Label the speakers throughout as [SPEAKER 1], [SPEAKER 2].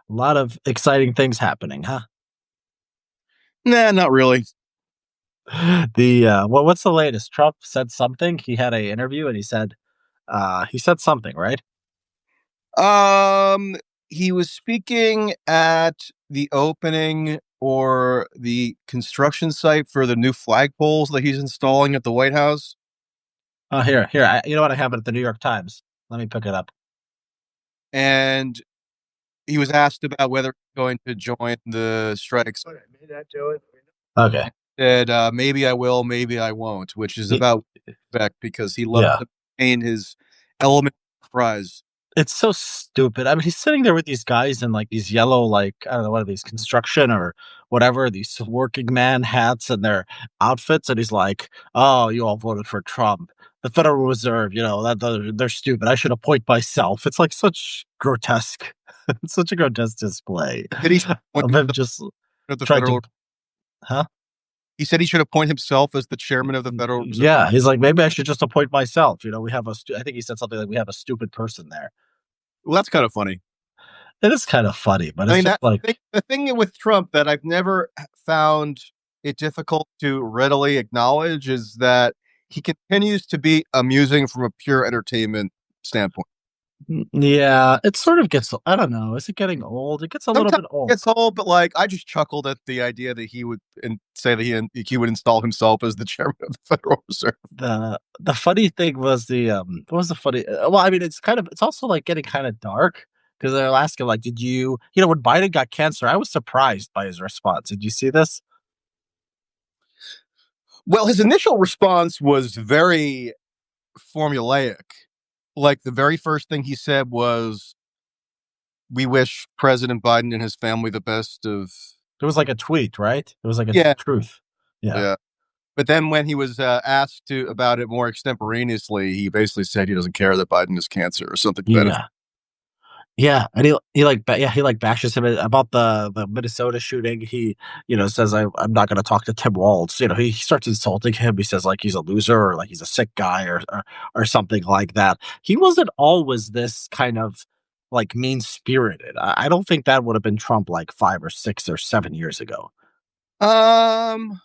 [SPEAKER 1] A lot of exciting things happening, huh?
[SPEAKER 2] Nah, not really.
[SPEAKER 1] What's the latest? Trump said something. He had a interview and he said something, right?
[SPEAKER 2] Um, he was speaking at the opening or the construction site for the new flagpoles that he's installing at the White House,
[SPEAKER 1] Oh, here. You know what? I have it at the New York Times. Let me pick it up.
[SPEAKER 2] and he was asked about whether he's going to join the strikes.
[SPEAKER 1] Okay.
[SPEAKER 2] Said, maybe I will, maybe I won't, which is
[SPEAKER 1] Y-
[SPEAKER 2] about respect because he loves
[SPEAKER 1] Yeah.
[SPEAKER 2] to maintain his element of surprise.
[SPEAKER 1] It's so stupid. I mean, he's sitting there with these guys in like these yellow, like, I don't know, what are these, construction or whatever, these working man hats and their outfits. And he's like, oh, you all voted for Trump. The Federal Reserve, they're stupid. I should appoint myself. It's like such grotesque, it's such a grotesque display
[SPEAKER 2] Did he appoint
[SPEAKER 1] of him
[SPEAKER 2] himself
[SPEAKER 1] just
[SPEAKER 2] at the
[SPEAKER 1] trying to,
[SPEAKER 2] federal?
[SPEAKER 1] huh?
[SPEAKER 2] He said he should appoint himself as the chairman of the Federal Reserve.
[SPEAKER 1] Yeah. He's like, maybe I should just appoint myself. I think he said something like, we have a stupid person there.
[SPEAKER 2] Well, that's kind of funny.
[SPEAKER 1] It is kind of funny, but
[SPEAKER 2] I
[SPEAKER 1] it's
[SPEAKER 2] mean,
[SPEAKER 1] just
[SPEAKER 2] that
[SPEAKER 1] like,
[SPEAKER 2] the thing with Trump that I've never found it difficult to readily acknowledge is that he continues to be amusing from a pure entertainment standpoint.
[SPEAKER 1] Yeah, it sort of gets, I don't know, is it getting old? It gets a little
[SPEAKER 2] Sometimes
[SPEAKER 1] bit old.
[SPEAKER 2] it's old, but like I just chuckled at the idea that he would say that he would install himself as the chairman of the Federal Reserve.
[SPEAKER 1] The funny thing was what was the funny well, I mean, it's also like getting kind of dark because they're asking like, did when Biden got cancer, I was surprised by his response. Did you see this?
[SPEAKER 2] Well, his initial response was very formulaic. Like the very first thing he said was, "We wish President Biden and his family the best of."
[SPEAKER 1] It was like a tweet, right? It was like a
[SPEAKER 2] Yeah,
[SPEAKER 1] truth. Yeah.
[SPEAKER 2] yeah. But then when he was asked to about it more extemporaneously, he basically said he doesn't care that Biden has cancer or something to that.
[SPEAKER 1] Yeah. Yeah, and he like bashes him about the Minnesota shooting. He, says I'm not going to talk to Tim Walz. He starts insulting him. He says like he's a loser or like he's a sick guy or something like that. He wasn't always this kind of like mean spirited. I don't think that would have been Trump like 5 or 6 or 7 years ago.
[SPEAKER 2] Um.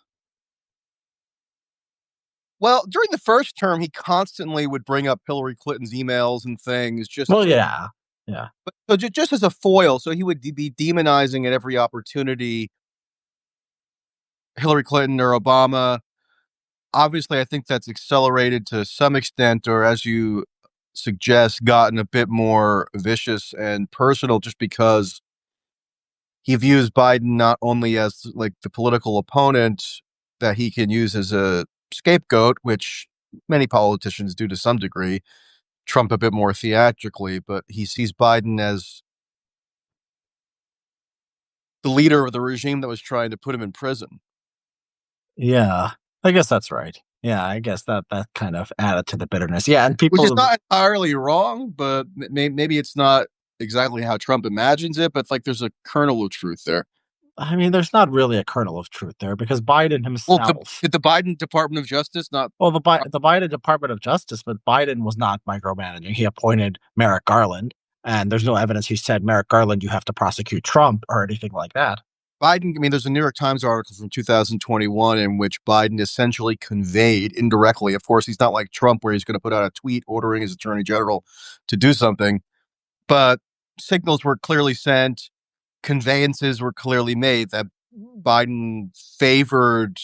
[SPEAKER 2] Well, during the first term, he constantly would bring up Hillary Clinton's emails and things, just
[SPEAKER 1] Well, yeah, yeah,
[SPEAKER 2] so just as a foil. So he would be demonizing at every opportunity Hillary Clinton or Obama. Obviously, I think that's accelerated to some extent, or as you suggest, gotten a bit more vicious and personal, just because he views Biden not only as like the political opponent that he can use as a scapegoat, which many politicians do to some degree, Trump a bit more theatrically, but he sees Biden as the leader of the regime that was trying to put him in prison.
[SPEAKER 1] yeah. I guess that's right. Yeah, I guess that kind of added to the bitterness. Yeah, and
[SPEAKER 2] Which is
[SPEAKER 1] people.
[SPEAKER 2] not entirely wrong, but maybe it's not exactly how Trump imagines it, but like there's a kernel of truth there.
[SPEAKER 1] I mean, there's not really a kernel of truth there because Biden
[SPEAKER 2] Well,
[SPEAKER 1] himself,
[SPEAKER 2] did the Biden Department of Justice not?
[SPEAKER 1] well, the Biden Department of Justice, but Biden was not micromanaging. He appointed Merrick Garland, and there's no evidence he said, Merrick Garland, you have to prosecute Trump or anything like that.
[SPEAKER 2] Biden, I mean, there's a New York Times article from 2021 in which Biden essentially conveyed indirectly. Of course, he's not like Trump where he's going to put out a tweet ordering his attorney general to do something, but signals were clearly sent, conveyances were clearly made that Biden favored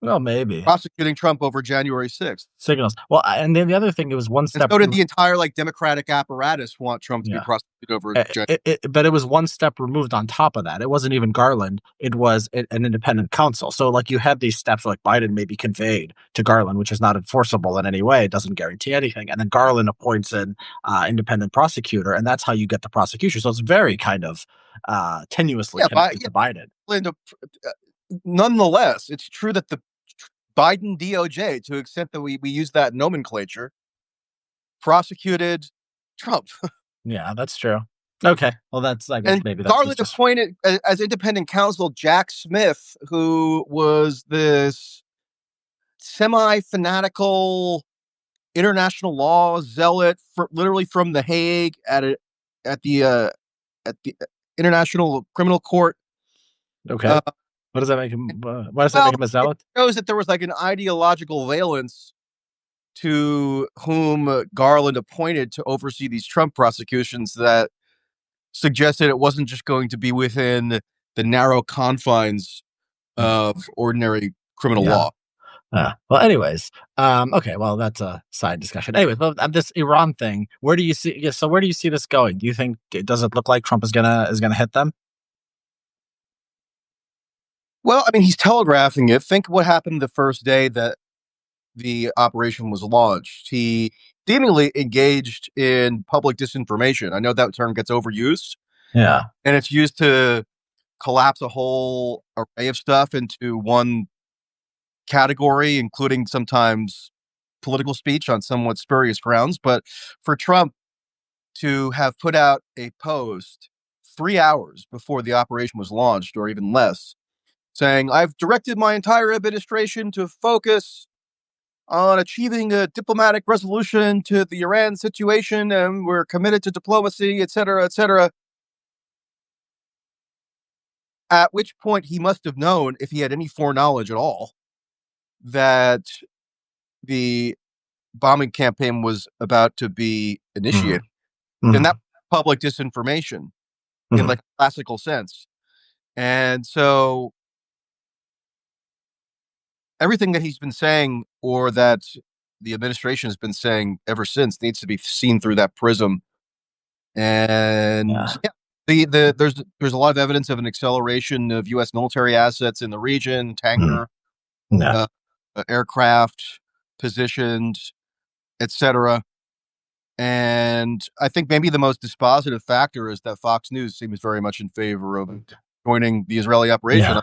[SPEAKER 1] Well, maybe
[SPEAKER 2] prosecuting Trump over January 6th.
[SPEAKER 1] signals. Well, and then the other thing, it was one
[SPEAKER 2] And
[SPEAKER 1] step.
[SPEAKER 2] so did the entire like Democratic apparatus want Trump to be
[SPEAKER 1] Yeah.
[SPEAKER 2] prosecuted over January.
[SPEAKER 1] But it was one step removed on top of that. It wasn't even Garland. It was an independent counsel. So, like, you had these steps like Biden may be conveyed to Garland, which is not enforceable in any way. It doesn't guarantee anything. And then Garland appoints an independent prosecutor, and that's how you get the prosecution. So it's very kind of tenuously connected to Biden.
[SPEAKER 2] Nonetheless, it's true that the Biden DOJ, to the extent that we use that nomenclature, prosecuted Trump.
[SPEAKER 1] Yeah, that's true. Okay. Well, I guess
[SPEAKER 2] And
[SPEAKER 1] maybe that's
[SPEAKER 2] Garland
[SPEAKER 1] just.
[SPEAKER 2] appointed as independent counsel Jack Smith, who was this semi-fanatical international law zealot, literally from The Hague at the International Criminal Court.
[SPEAKER 1] Okay.
[SPEAKER 2] Uh,
[SPEAKER 1] What does that make him? Why does that
[SPEAKER 2] well,
[SPEAKER 1] make him a
[SPEAKER 2] it
[SPEAKER 1] zealot?
[SPEAKER 2] shows that there was like an ideological valence to whom Garland appointed to oversee these Trump prosecutions that suggested it wasn't just going to be within the narrow confines of ordinary criminal
[SPEAKER 1] Yeah.
[SPEAKER 2] law.
[SPEAKER 1] Well, anyways, okay. Well, that's a side discussion. Anyways, well, this Iran thing. Where do you see? Yeah, so where do you see this going? Do you think does it look like Trump is gonna hit them?
[SPEAKER 2] Well, I mean, he's telegraphing it. Think what happened the first day that the operation was launched. He seemingly engaged in public disinformation. I know that term gets overused,
[SPEAKER 1] Yeah.
[SPEAKER 2] and it's used to collapse a whole array of stuff into one category, including sometimes political speech on somewhat spurious grounds. But for Trump to have put out a post 3 hours before the operation was launched, or even less, saying, I've directed my entire administration to focus on achieving a diplomatic resolution to the Iran situation, and we're committed to diplomacy, et cetera, et cetera. At which point he must have known, if he had any foreknowledge at all, that the bombing campaign was about to be
[SPEAKER 1] Hmm.
[SPEAKER 2] initiated. And
[SPEAKER 1] Hmm.
[SPEAKER 2] that public disinformation in
[SPEAKER 1] Hmm.
[SPEAKER 2] like classical sense. And so everything that he's been saying or that the administration has been saying ever since needs to be seen through that prism. And
[SPEAKER 1] Yeah.
[SPEAKER 2] yeah, there's a lot of evidence of an acceleration of U.S. military assets in the region,
[SPEAKER 1] Hmm.
[SPEAKER 2] tanker,
[SPEAKER 1] Yeah.
[SPEAKER 2] uh, aircraft positions, etc. And I think maybe the most dispositive factor is that Fox News seems very much in favor of joining the Israeli operation,
[SPEAKER 1] Yeah.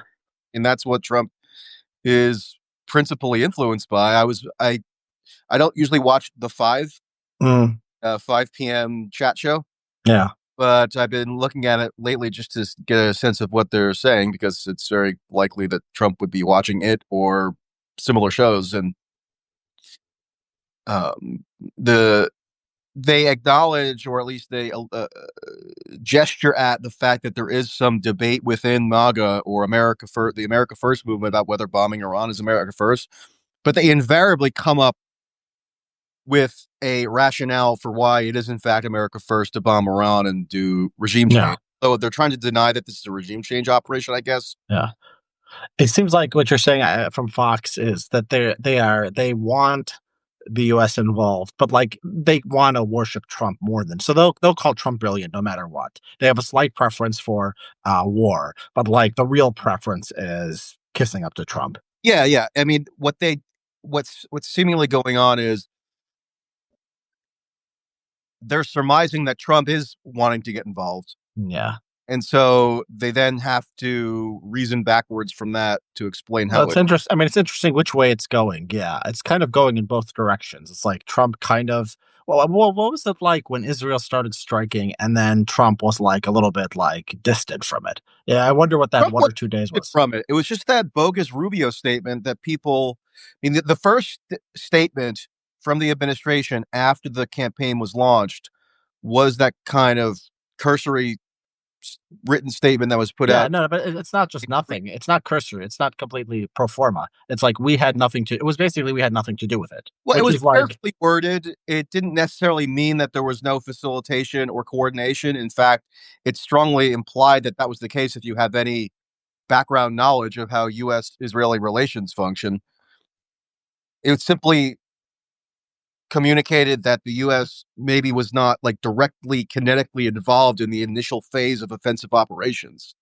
[SPEAKER 2] and that's what Trump is principally influenced by. I don't usually watch the
[SPEAKER 1] Mm.
[SPEAKER 2] 5 p.m. chat show,
[SPEAKER 1] Yeah.
[SPEAKER 2] but I've been looking at it lately just to get a sense of what they're saying because it's very likely that Trump would be watching it or similar shows, and um, the they acknowledge, or at least they gesture at the fact that there is some debate within MAGA or America First, the America First movement about whether bombing Iran is America First, but they invariably come up with a rationale for why it is in fact America First to bomb Iran and do regime
[SPEAKER 1] Yeah.
[SPEAKER 2] change. So they're trying to deny that this is a regime change operation, I guess.
[SPEAKER 1] Yeah. It seems like what you're saying from Fox is that they want the U.S. involved, but like they want to worship Trump more than so they'll call Trump brilliant no matter what. They have a slight preference for war, but like the real preference is kissing up to Trump.
[SPEAKER 2] Yeah, yeah. I mean, what's seemingly going on is they're surmising that Trump is wanting to get involved.
[SPEAKER 1] Yeah.
[SPEAKER 2] And so they then have to reason backwards from that to explain
[SPEAKER 1] Well,
[SPEAKER 2] how
[SPEAKER 1] it's
[SPEAKER 2] it.
[SPEAKER 1] interesting. I mean, it's interesting which way it's going. Yeah, it's kind of going in both directions. It's like Trump kind of. Well, what was it like when Israel started striking, and then Trump was like a little bit like distant from it? Yeah, I wonder what that
[SPEAKER 2] Trump
[SPEAKER 1] one
[SPEAKER 2] was
[SPEAKER 1] or 2 days was.
[SPEAKER 2] from it. It was just that bogus Rubio statement that people. I mean, the first statement from the administration after the campaign was launched was that kind of cursory written statement that was put
[SPEAKER 1] Yeah,
[SPEAKER 2] out.
[SPEAKER 1] no, but it's not just nothing. It's not cursory. It's not completely pro forma. It's like we had nothing to. It was basically we had nothing to do with it,
[SPEAKER 2] Well, it
[SPEAKER 1] which
[SPEAKER 2] was
[SPEAKER 1] is like
[SPEAKER 2] carefully worded. It didn't necessarily mean that there was no facilitation or coordination. In fact, it strongly implied that that was the case if you have any background knowledge of how U.S. Israeli relations function. It simply communicated that the U.S. maybe was not like directly kinetically involved in the initial phase of offensive operations.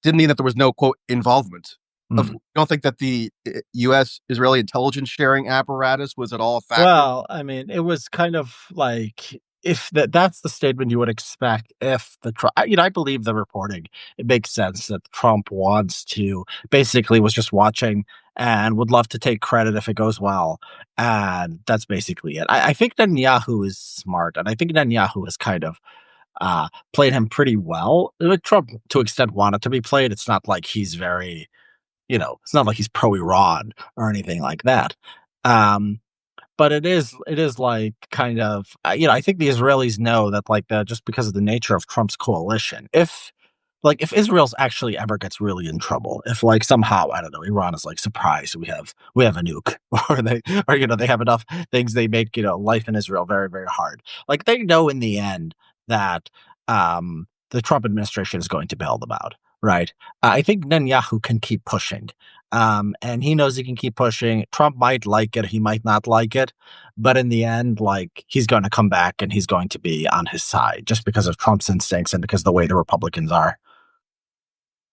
[SPEAKER 2] Didn't mean that there was no quote involvement.
[SPEAKER 1] hmm.
[SPEAKER 2] You don't think that the U.S. Israeli intelligence sharing apparatus was at all a factor?
[SPEAKER 1] Well, I mean, it was kind of like if that's the statement you would expect if I believe the reporting. It makes sense that Trump wants to basically was just watching and would love to take credit if it goes well. And that's basically it. I think Netanyahu is smart, and I think Netanyahu has kind of played him pretty well. Trump, to extent, wanted to be played. It's not like he's very, it's not like he's pro Iran or anything like that. Um, but it is like kind of I think the Israelis know that like just because of the nature of Trump's coalition, if Israel's actually ever gets really in trouble, if like somehow I don't know Iran is like surprised we have a nuke or they have enough things they make life in Israel very very hard. Like they know in the end that the Trump administration is going to bail them out, right? I think Netanyahu can keep pushing. And he knows he can keep pushing. Trump might like it, he might not like it, but in the end, like he's going to come back and he's going to be on his side just because of Trump's instincts and because of the way the Republicans are.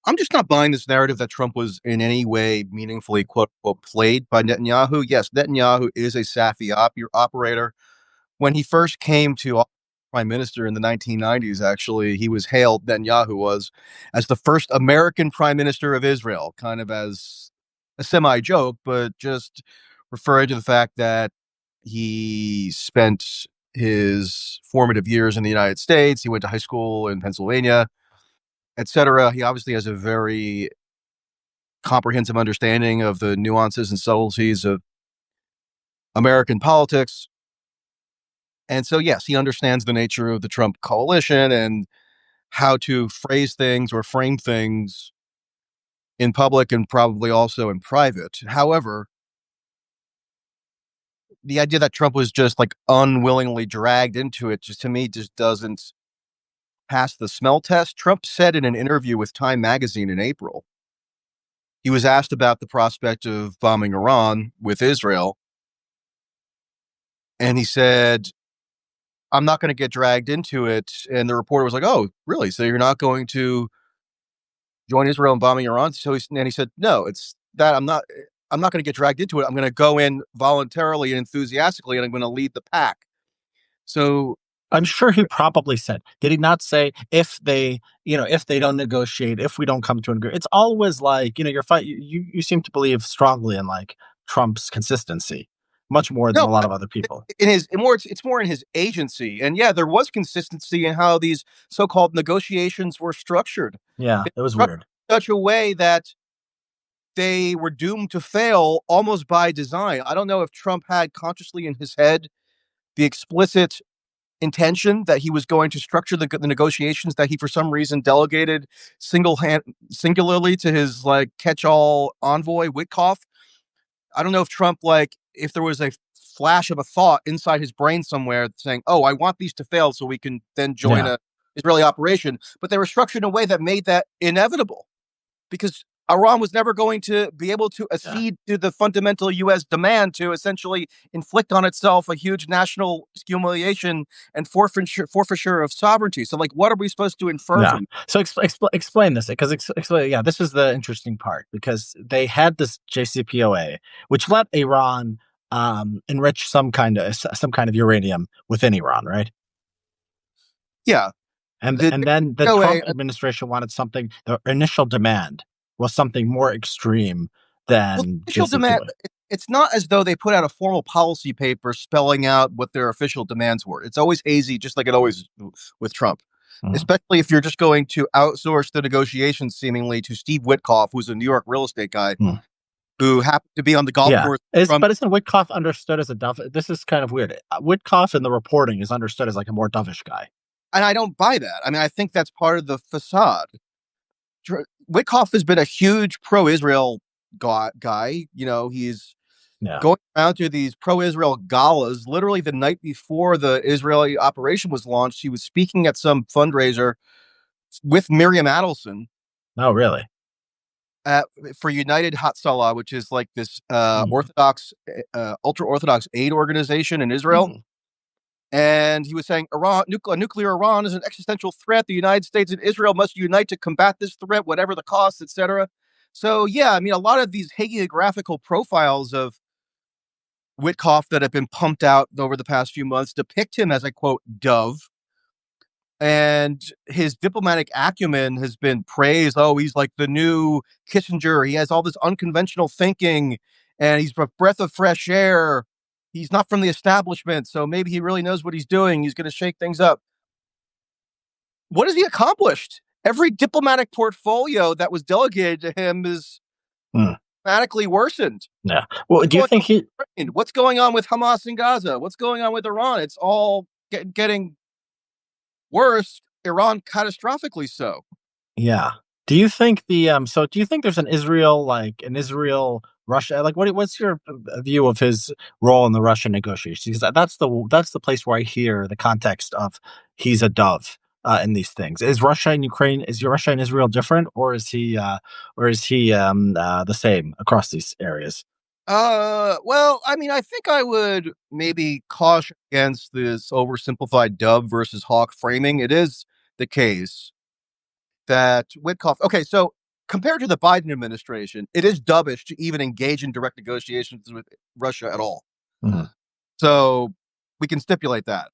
[SPEAKER 2] I'm just not buying this narrative that Trump was in any way meaningfully quote unquote played by Netanyahu. Yes, Netanyahu is a savvy operator. When he first came to prime minister in the 1990s, actually, he was hailed, Netanyahu was, as the first American prime minister of Israel, kind of as a semi joke, but just referring to the fact that he spent his formative years in the United States. He went to high school in Pennsylvania, etc. He obviously has a very comprehensive understanding of the nuances and subtleties of American politics. And so, yes, he understands the nature of the Trump coalition and how to phrase things or frame things in public and probably also in private. However, the idea that Trump was just like unwillingly dragged into it just to me just doesn't pass the smell test. Trump said in an interview with Time magazine in April, he was asked about the prospect of bombing Iran with Israel. And he said, I'm not going to get dragged into it. And the reporter was like, oh, really? So you're not going to join Israel in bombing Iran? And he said, no, it's that I'm not going to get dragged into it. I'm going to go in voluntarily and enthusiastically, and I'm going to lead the pack. So
[SPEAKER 1] I'm sure he probably said, did he not say if they don't negotiate, if we don't come to an agreement? It's always like, you're fight you seem to believe strongly in like Trump's consistency, much more than
[SPEAKER 2] no,
[SPEAKER 1] a lot of other people.
[SPEAKER 2] in his more it's more in his agency. And yeah, there was consistency in how these so-called negotiations were structured.
[SPEAKER 1] Yeah,
[SPEAKER 2] They
[SPEAKER 1] it was
[SPEAKER 2] were structured
[SPEAKER 1] weird.
[SPEAKER 2] in such a way that they were doomed to fail almost by design. I don't know if Trump had consciously in his head the explicit intention that he was going to structure the negotiations that he for some reason delegated singularly to his like catch-all envoy Witkoff. I don't know if Trump like if there was a flash of a thought inside his brain somewhere saying, "Oh, I want these to fail so we can then join
[SPEAKER 1] Yeah,
[SPEAKER 2] a Israeli operation," but they were structured in a way that made that inevitable because Iran was never going to be able to
[SPEAKER 1] yeah.
[SPEAKER 2] accede to the fundamental U.S. demand to essentially inflict on itself a huge national humiliation and forfeiture of sovereignty. So, like, what are we supposed to infer
[SPEAKER 1] Yeah.
[SPEAKER 2] from?
[SPEAKER 1] So explain this because explain. Yeah, this is the interesting part because they had this JCPOA, which let Iran enrich some kind of uranium within Iran, right?
[SPEAKER 2] Yeah, the
[SPEAKER 1] And then the
[SPEAKER 2] JCPOA.
[SPEAKER 1] Trump administration wanted something. The initial demand was something more extreme
[SPEAKER 2] Well,
[SPEAKER 1] than
[SPEAKER 2] official demand.
[SPEAKER 1] JCPOA.
[SPEAKER 2] It's not as though they put out a formal policy paper spelling out what their official demands were. It's always hazy, just like it always is with Trump.
[SPEAKER 1] Mhm.
[SPEAKER 2] Especially if you're just going to outsource the negotiations, seemingly to Steve Witkoff, who's a New York real estate guy
[SPEAKER 1] Mm.
[SPEAKER 2] who happened to be on the golf
[SPEAKER 1] Yeah,
[SPEAKER 2] course
[SPEAKER 1] is
[SPEAKER 2] from.
[SPEAKER 1] but isn't Witkoff understood as a dove? This is kind of weird. Witkoff in the reporting is understood as like a more dovish guy.
[SPEAKER 2] And I don't buy that. I mean, I think that's part of the facade. Witkoff has been a huge pro-Israel guy. You know, he's
[SPEAKER 1] Yeah.
[SPEAKER 2] going around to these pro-Israel galas. Literally the night before the Israeli operation was launched, he was speaking at some fundraiser with Miriam Adelson
[SPEAKER 1] Oh, really?
[SPEAKER 2] at, for United Hatzalah, which is like this
[SPEAKER 1] Mm.
[SPEAKER 2] Orthodox, ultra-Orthodox aid organization in Israel.
[SPEAKER 1] Mm.
[SPEAKER 2] And he was saying nuclear Iran is an existential threat. The United States and Israel must unite to combat this threat, whatever the cost, etc. So yeah, I mean, a lot of these hagiographical profiles of Witkoff that have been pumped out over the past few months depict him as a quote dove. And his diplomatic acumen has been praised. Oh, he's like the new Kissinger. He has all this unconventional thinking and he's a breath of fresh air. He's not from the establishment, so maybe he really knows what he's doing. He's going to shake things up. What has he accomplished? Every diplomatic portfolio that was delegated to him is
[SPEAKER 1] Mm.
[SPEAKER 2] dramatically worsened.
[SPEAKER 1] Yeah. Well,
[SPEAKER 2] What's
[SPEAKER 1] do you
[SPEAKER 2] going on
[SPEAKER 1] think he?
[SPEAKER 2] with Ukraine? What's going on with Hamas in Gaza? What's going on with Iran? It's all getting worse. Iran catastrophically so.
[SPEAKER 1] Yeah. Do you think so do you think there's an Israel Russia what's your view of his role in the Russian negotiations? Because that's the place where I hear the context of he's a dove in these things. Is Russia and Israel different, or is he the same across these areas?
[SPEAKER 2] Well, I mean, I think I would maybe caution against this oversimplified dove versus hawk framing. It is the case that Witkoff, okay, so compared to the Biden administration, it is dovish to even engage in direct negotiations with Russia at all.
[SPEAKER 1] Mhm.
[SPEAKER 2] So we can stipulate that.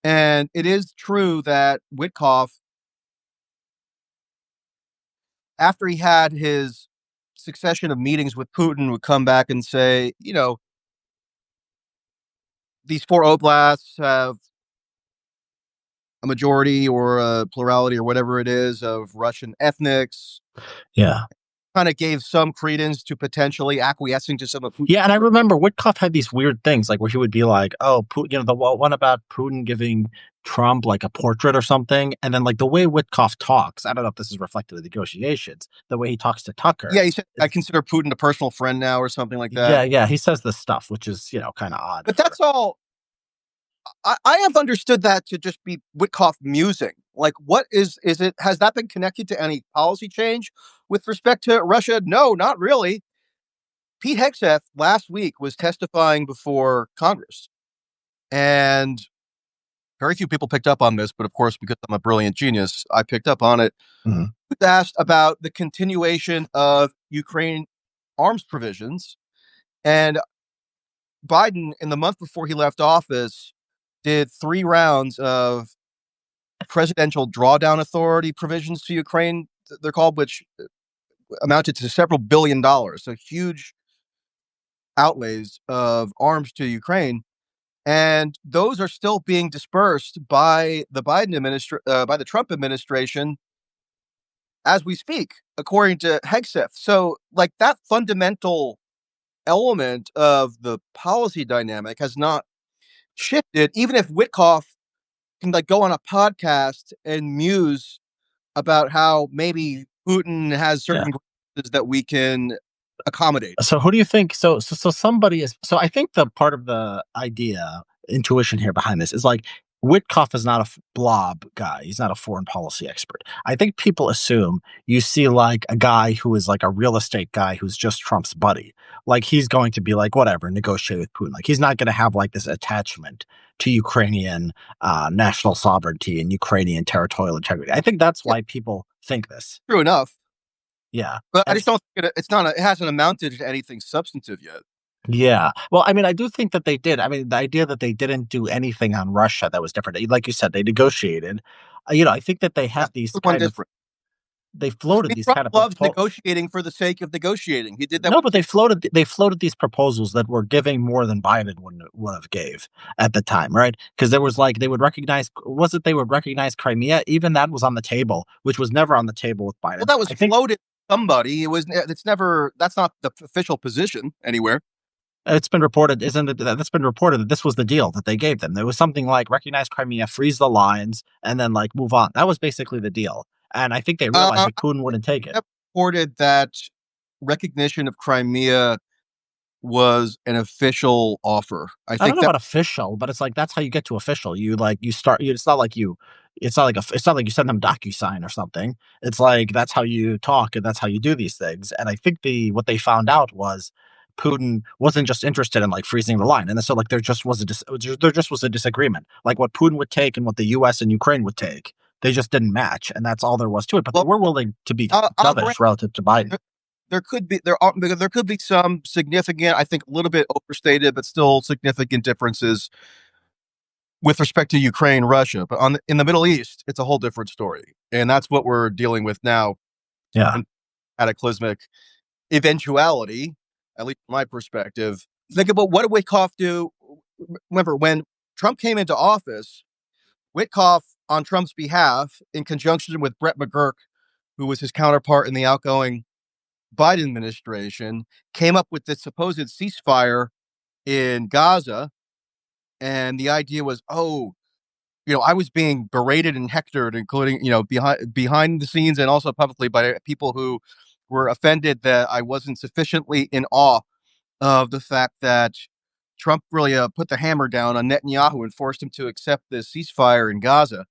[SPEAKER 2] And it is true that Witkoff, after he had his succession of meetings with Putin, would come back and say, these four oblasts have a majority or a plurality or whatever it is of Russian ethnics,
[SPEAKER 1] Yeah.
[SPEAKER 2] kind of gave some credence to potentially acquiescing to some of Putin's.
[SPEAKER 1] Yeah, and I remember Witkoff had these weird things, like where he would be like, "Oh, the one about Putin giving Trump like a portrait or something," and then like the way Witkoff talks, I don't know if this is reflected in the negotiations. The way he talks to Tucker,
[SPEAKER 2] Yeah, he said, I
[SPEAKER 1] is,
[SPEAKER 2] consider Putin a personal friend now or something like that.
[SPEAKER 1] yeah, yeah, he says this stuff, which is kind of odd
[SPEAKER 2] But
[SPEAKER 1] for.
[SPEAKER 2] that's all. I have understood that to just be Witkoff musing. Like, what is it? Has that been connected to any policy change with respect to Russia? No, not really. Pete Hegseth last week was testifying before Congress, and very few people picked up on this, but of course, because I'm a brilliant genius, I picked up on it.
[SPEAKER 1] Mhm.
[SPEAKER 2] He was asked about the continuation of Ukraine arms provisions, and Biden, in the month before he left office, did 3 rounds of presidential drawdown authority provisions to Ukraine, they're called, which amounted to several $billion. So huge outlays of arms to Ukraine. And those are still being dispersed by the Trump administration as we speak, according to Hegseth. So, like, that fundamental element of the policy dynamic has not shifted. Even if Witkoff can like go on a podcast and muse about how maybe Putin has
[SPEAKER 1] Yeah.
[SPEAKER 2] certain grievances that we can accommodate.
[SPEAKER 1] So who do you think? So somebody is. So I think the part of the idea, intuition here behind this is like Witkoff is not a blob guy. He's not a foreign policy expert. I think people assume you see like a guy who is like a real estate guy who's just Trump's buddy. Like he's going to be like whatever, negotiate with Putin. Like he's not going to have like this attachment to Ukrainian national sovereignty and Ukrainian territorial integrity. I think that's
[SPEAKER 2] Yeah,
[SPEAKER 1] why people think this.
[SPEAKER 2] true enough.
[SPEAKER 1] Yeah.
[SPEAKER 2] But I
[SPEAKER 1] And
[SPEAKER 2] just don't think it hasn't amounted to anything substantive yet.
[SPEAKER 1] yeah. Well, I mean, I do think that they did. I mean, the idea that they didn't do anything on Russia that was different, like you said, they negotiated. I think that they
[SPEAKER 2] That's
[SPEAKER 1] had these
[SPEAKER 2] the one
[SPEAKER 1] kind of,
[SPEAKER 2] difference.
[SPEAKER 1] they
[SPEAKER 2] I
[SPEAKER 1] floated
[SPEAKER 2] mean,
[SPEAKER 1] these
[SPEAKER 2] Trump
[SPEAKER 1] kind of
[SPEAKER 2] loves negotiating for the sake of negotiating. He did that
[SPEAKER 1] no,
[SPEAKER 2] with
[SPEAKER 1] but they floated these proposals that were giving more than Biden would have gave at the time, right? Because there was like they would recognize Crimea, even that was on the table, which was never on the table with
[SPEAKER 2] well,
[SPEAKER 1] Biden.
[SPEAKER 2] that was
[SPEAKER 1] I think
[SPEAKER 2] floated to somebody. It's never, that's not the official position anywhere.
[SPEAKER 1] it's been reported, isn't it? That's been reported that this was the deal that they gave them. There was something like recognize Crimea, freeze the lines, and then like move on. That was basically the deal. And I think they realized
[SPEAKER 2] Uh,
[SPEAKER 1] that Putin wouldn't take it.
[SPEAKER 2] I've reported that recognition of Crimea was an official offer. I
[SPEAKER 1] I don't
[SPEAKER 2] think
[SPEAKER 1] know
[SPEAKER 2] that,
[SPEAKER 1] about official, but it's like that's how you get to official. You like you start. It's not like you. It's not like you send them DocuSign or something. It's like that's how you talk and that's how you do these things. And I think what they found out was Putin wasn't just interested in like freezing the line, and so like there just was a disagreement. Like what Putin would take and what the U.S. and Ukraine would take, they just didn't match, and that's all there was to it. But they
[SPEAKER 2] well,
[SPEAKER 1] were willing to be
[SPEAKER 2] I'll grant
[SPEAKER 1] dovish relative to Biden.
[SPEAKER 2] there could be some significant, I think a little bit overstated, but still significant differences with respect to Ukraine, Russia. But in the Middle East, it's a whole different story, and that's what we're dealing with now.
[SPEAKER 1] Yeah.
[SPEAKER 2] An cataclysmic eventuality, at least from my perspective. Think about what did Witkoff do? Remember when Trump came into office, Witkoff, on Trump's behalf, in conjunction with Brett McGurk, who was his counterpart in the outgoing Biden administration came up with this supposed ceasefire in Gaza. And the idea was, oh, I was being berated and hectored, including, behind the scenes and also publicly by people who were offended that I wasn't sufficiently in awe of the fact that Trump really put the hammer down on Netanyahu and forced him to accept this ceasefire in Gaza.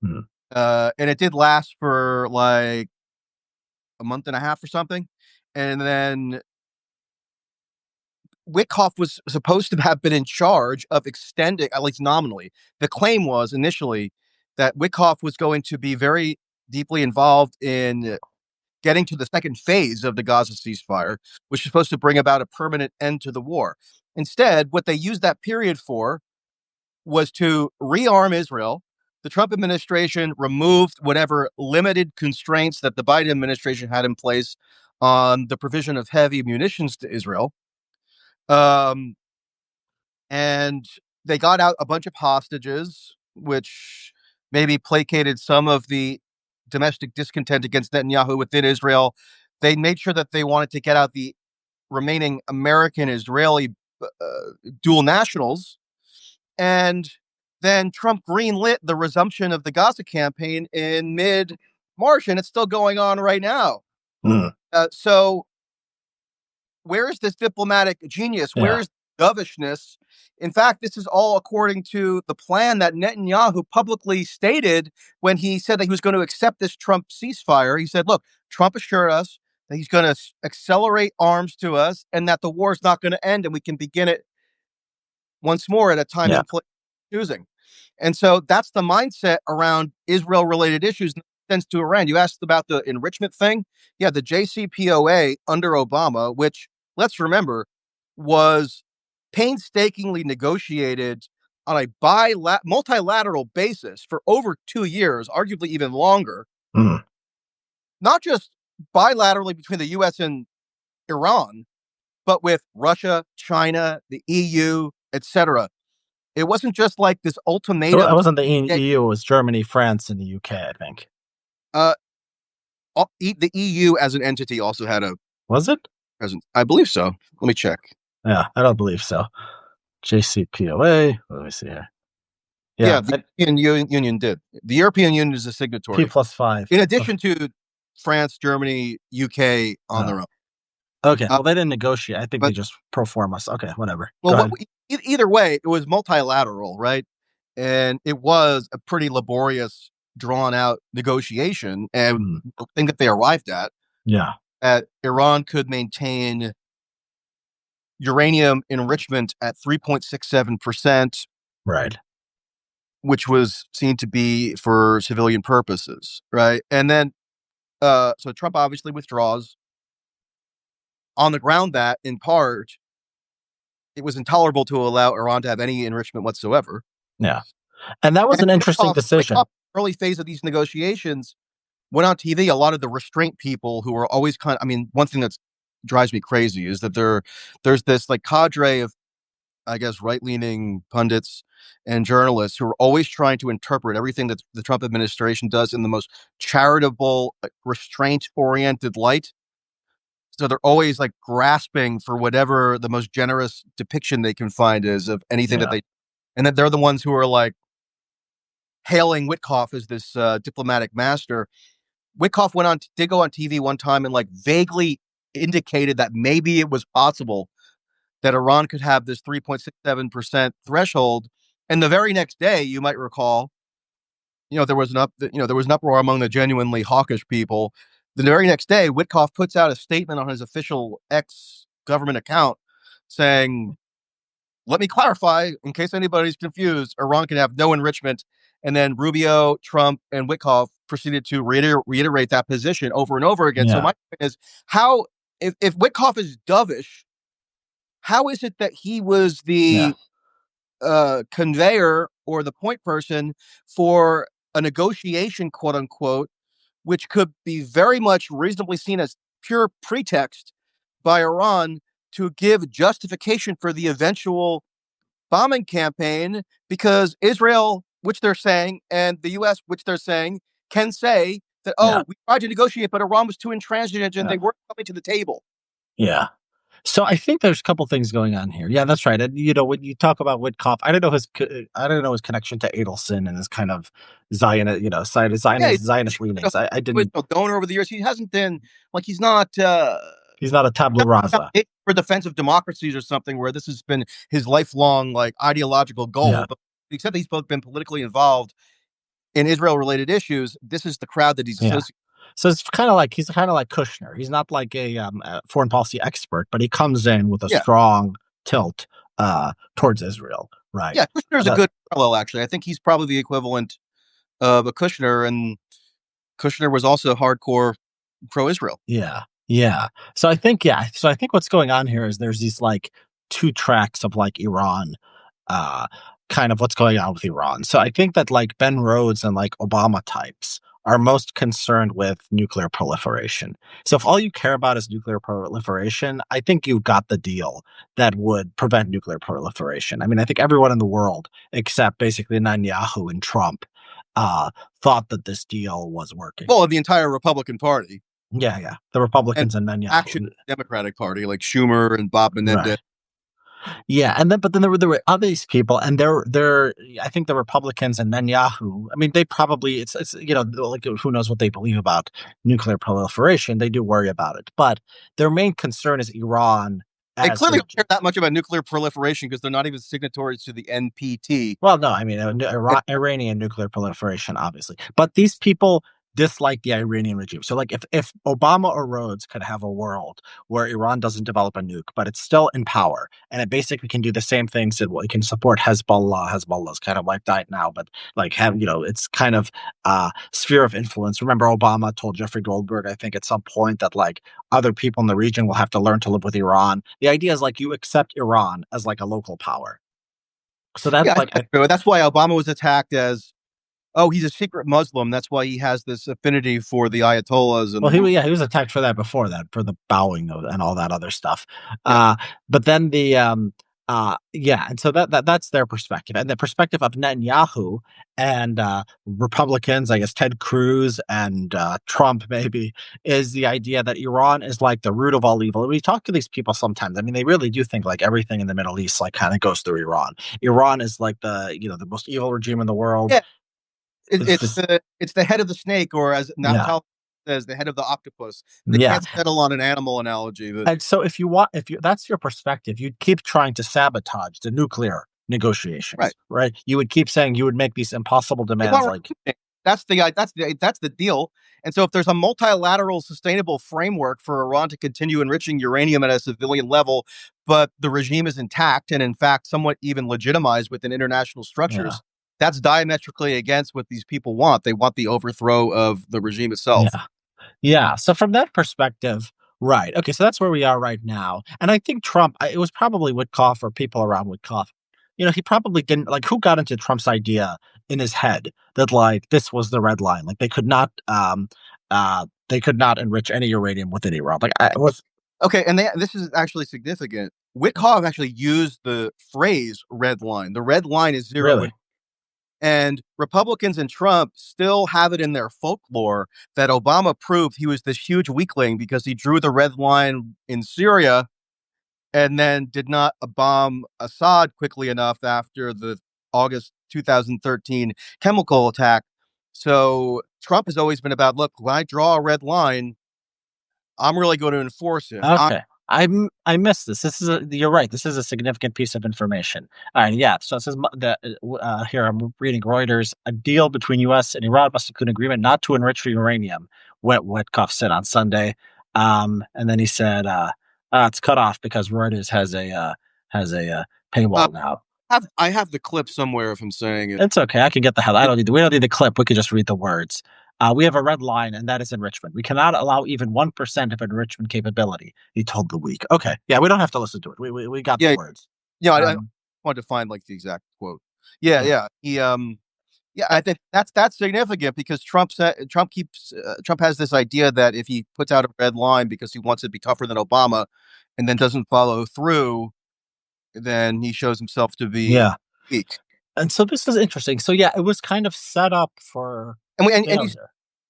[SPEAKER 1] Hmm.
[SPEAKER 2] And it did last for like a month and a half or something. And then Witkoff was supposed to have been in charge of extending, at least nominally. The claim was initially that Witkoff was going to be very deeply involved in getting to the second phase of the Gaza ceasefire, which is supposed to bring about a permanent end to the war. Instead, what they used that period for was to rearm Israel. The Trump administration removed whatever limited constraints that the Biden administration had in place on the provision of heavy munitions to Israel. Um, and they got out a bunch of hostages, which maybe placated some of the domestic discontent against Netanyahu within Israel. They made sure that they wanted to get out the remaining American Israeli dual nationals. And then Trump greenlit the resumption of the Gaza campaign in mid March, and it's still going on right now.
[SPEAKER 1] Hmm.
[SPEAKER 2] So where is this diplomatic genius?
[SPEAKER 1] Yeah.
[SPEAKER 2] Where is dovishness? In fact, this is all according to the plan that Netanyahu publicly stated when he said that he was going to accept this Trump ceasefire. He said, look, Trump assured us that he's going to accelerate arms to us and that the war is not going to end and we can begin it once more at a time
[SPEAKER 1] Yeah.
[SPEAKER 2] and place choosing. And so that's the mindset around Israel related issues tends to Iran. You asked about the enrichment thing. Yeah, the JCPOA under Obama, which let's remember was painstakingly negotiated on a multilateral basis for over 2 years, arguably even longer,
[SPEAKER 1] Hmm.
[SPEAKER 2] not just bilaterally between the US and Iran, but with Russia, China, the EU, etc. It wasn't just like this
[SPEAKER 1] It
[SPEAKER 2] ultimatum.
[SPEAKER 1] wasn't the EU, it was Germany, France, and the UK, I think.
[SPEAKER 2] Uh, the EU as an entity also had a
[SPEAKER 1] Was it?
[SPEAKER 2] presence. I believe so. Let me check.
[SPEAKER 1] Yeah, I don't believe so. JCPOA. Let me see here. Yeah,
[SPEAKER 2] Yeah, the European Union did. The European Union is a
[SPEAKER 1] P
[SPEAKER 2] signatory,
[SPEAKER 1] plus 5.
[SPEAKER 2] in addition to France, Germany, UK on their own.
[SPEAKER 1] Okay,
[SPEAKER 2] Uh,
[SPEAKER 1] well, they didn't negotiate. I think they
[SPEAKER 2] but
[SPEAKER 1] just pro forma us. Okay, whatever. Go
[SPEAKER 2] well,
[SPEAKER 1] ahead.
[SPEAKER 2] either way, it was multilateral, right? And it was a pretty laborious, drawn out negotiation. And
[SPEAKER 1] Hmm.
[SPEAKER 2] the thing that they arrived at,
[SPEAKER 1] Yeah,
[SPEAKER 2] that Iran could maintain uranium enrichment at 3.67%,
[SPEAKER 1] right.
[SPEAKER 2] which was seen to be for civilian purposes, right? And then, so Trump obviously withdraws on the ground that, in part, it was intolerable to allow Iran to have any enrichment whatsoever.
[SPEAKER 1] Yeah. And that was
[SPEAKER 2] And
[SPEAKER 1] an interesting decision.
[SPEAKER 2] early phase of these negotiations, went on TV. A lot of the restraint people who are always I mean, one thing that drives me crazy is that there's this like cadre of, I guess, right-leaning pundits and journalists who are always trying to interpret everything that the Trump administration does in the most charitable, restraint-oriented light. So they're always like grasping for whatever the most generous depiction they can find is of anything that
[SPEAKER 1] Yeah.
[SPEAKER 2] they, and that they're the ones who are like hailing Witkoff as this diplomatic master. Witkoff did go on TV one time and like vaguely indicated that maybe it was possible that Iran could have this 3.67% threshold. And the very next day, you might recall, there was an uproar among the genuinely hawkish people. The very next day, Witkoff puts out a statement on his official ex government account saying, let me clarify, in case anybody's confused, Iran can have no enrichment. And then Rubio, Trump, and Witkoff proceeded to reiterate that position over and over again. So
[SPEAKER 1] Yeah.
[SPEAKER 2] my point is, how, if Witkoff is dovish, how is it that he was
[SPEAKER 1] Yeah.
[SPEAKER 2] the conveyor or the point person for a negotiation, quote unquote, which could be very much reasonably seen as pure pretext by Iran to give justification for the eventual bombing campaign, because Israel, which they're saying, and the US, which they're saying, can say that,
[SPEAKER 1] Yeah.
[SPEAKER 2] oh, we tried to negotiate, but Iran was too intransigent and
[SPEAKER 1] Yeah.
[SPEAKER 2] they weren't coming to the table.
[SPEAKER 1] Yeah. So I think there's a couple things going on here. Yeah, that's right. And when you talk about Witkoff, I don't know his connection to Adelson and his kind of Zionist,
[SPEAKER 2] Yeah,
[SPEAKER 1] Zionist leanings. I
[SPEAKER 2] he's
[SPEAKER 1] didn't.
[SPEAKER 2] a donor over the years. He hasn't been like
[SPEAKER 1] He's not a tabula rasa.
[SPEAKER 2] for defense of democracies or something where this has been his lifelong like ideological goal.
[SPEAKER 1] Yeah.
[SPEAKER 2] But except he's both been politically involved in Israel related issues, this is the crowd that he's
[SPEAKER 1] Yeah.
[SPEAKER 2] associated.
[SPEAKER 1] So he's kind of like Kushner. He's not like a foreign policy expert, but he comes in with a
[SPEAKER 2] Yeah,
[SPEAKER 1] strong tilt towards Israel. Right.
[SPEAKER 2] yeah. Kushner's a
[SPEAKER 1] That,
[SPEAKER 2] good parallel, actually. I think he's probably the equivalent of a Kushner, and Kushner was also hardcore pro-Israel.
[SPEAKER 1] Yeah. Yeah. So I think what's going on here is there's these like two tracks of like Iran, uh, kind of what's going on with Iran. So I think that like Ben Rhodes and like Obama types are most concerned with nuclear proliferation. So if all you care about is nuclear proliferation, I think you got the deal that would prevent nuclear proliferation. I mean, I think everyone in the world, except basically Netanyahu and Trump, uh, thought that this deal was working.
[SPEAKER 2] Well, the entire Republican Party
[SPEAKER 1] Yeah, yeah. The
[SPEAKER 2] and
[SPEAKER 1] Republicans and
[SPEAKER 2] actually
[SPEAKER 1] Netanyahu.
[SPEAKER 2] Democratic Party, like Schumer and Bob Menendez.
[SPEAKER 1] Right. Yeah, and then but then there were other these people, and they're I think the Republicans and Netanyahu. I mean, they probably it's like who knows what they believe about nuclear proliferation. They do worry about it, but their main concern is Iran
[SPEAKER 2] They
[SPEAKER 1] as the
[SPEAKER 2] clearly don't
[SPEAKER 1] regime.
[SPEAKER 2] care that much about nuclear proliferation because they're not even signatories to the NPT.
[SPEAKER 1] Well, no, I mean Iranian nuclear proliferation, obviously, but these people dislike the Iranian regime. So, like, if Obama or Rhodes could have a world where Iran doesn't develop a nuke, but it's still in power, and it basically can do the same things, it can support Hezbollah. Hezbollah's kind of wiped out now, but like it's kind of sphere of influence. Remember, Obama told Jeffrey Goldberg, I think, at some point that like other people in the region will have to learn to live with Iran. The idea is like you accept Iran as like a local power. So
[SPEAKER 2] Yeah,
[SPEAKER 1] that's
[SPEAKER 2] I think
[SPEAKER 1] like
[SPEAKER 2] that's true. That's why Obama was attacked as, oh, he's a secret Muslim. That's why he has this affinity for the Ayatollahs and
[SPEAKER 1] Well,
[SPEAKER 2] the movement.
[SPEAKER 1] he was attacked for that before that, for the bowing and all that other stuff.
[SPEAKER 2] Yeah,
[SPEAKER 1] But then yeah, and so that's their perspective, and the perspective of Netanyahu and Republicans, I guess Ted Cruz and Trump maybe, is the idea that Iran is like the root of all evil. And we talk to these people sometimes. I mean, they really do think like everything in the Middle East like kind of goes through Iran. Iran is like the most evil regime in the world.
[SPEAKER 2] yeah.
[SPEAKER 1] It's this,
[SPEAKER 2] It's the head of the snake, or as
[SPEAKER 1] yeah,
[SPEAKER 2] Naftali says, the head of the octopus. They
[SPEAKER 1] yeah.
[SPEAKER 2] can't settle on an animal analogy. That
[SPEAKER 1] And so if you that's your perspective, you'd keep trying to sabotage the nuclear
[SPEAKER 2] right.
[SPEAKER 1] negotiations, right? You would keep saying you would make these impossible
[SPEAKER 2] They
[SPEAKER 1] demands
[SPEAKER 2] want
[SPEAKER 1] like
[SPEAKER 2] that's the deal. And so, if there's a multilateral, sustainable framework for Iran to continue enriching uranium at a civilian level, but the regime is intact and, in fact, somewhat even legitimized within international
[SPEAKER 1] yeah,
[SPEAKER 2] structures, that's diametrically against what these people want. They want the overthrow of the regime itself.
[SPEAKER 1] yeah. Yeah. So from that perspective, right. Okay. So that's where we are right now. And I think Trump, it was probably Witkoff or people around Witkoff. He probably didn't like who got into Trump's idea in his head that like this was the red line. Like they could not enrich any uranium within Iran. Like I was
[SPEAKER 2] Okay, and this is actually significant. Witkoff actually used the phrase "red line." The red line is zero.
[SPEAKER 1] really
[SPEAKER 2] And Republicans and Trump still have it in their folklore that Obama proved he was this huge weakling because he drew the red line in Syria and then did not bomb Assad quickly enough after the August 2013 chemical attack. So Trump has always been about, look, when I draw a red line, I'm really going to enforce it.
[SPEAKER 1] okay. I missed this. You're right. This is a significant piece of information. All right, yeah. So it says here I'm reading Reuters. A deal between U.S. and Iran must include an agreement not to enrich uranium. Witkoff said on Sunday, and then he said it's cut off because Reuters has a
[SPEAKER 2] Uh,
[SPEAKER 1] paywall now.
[SPEAKER 2] I have the clip somewhere of him saying it.
[SPEAKER 1] It's okay. I can get the hell. We don't need the clip. We could just read the words. We have a red line, and that is enrichment. We cannot allow even 1% of enrichment capability, he told the week. Okay. Yeah, we don't have to listen to it. We got the
[SPEAKER 2] Yeah,
[SPEAKER 1] words.
[SPEAKER 2] yeah. I
[SPEAKER 1] Um,
[SPEAKER 2] wanted to find like the exact quote. Yeah,
[SPEAKER 1] yeah.
[SPEAKER 2] yeah. Yeah. I think that's significant because Trump has this idea that if he puts out a red line because he wants it to be tougher than Obama, and then doesn't follow through, then he shows himself to be
[SPEAKER 1] Yeah.
[SPEAKER 2] weak.
[SPEAKER 1] And so this is interesting. So, yeah, it was kind of set up for
[SPEAKER 2] And we and you
[SPEAKER 1] failure.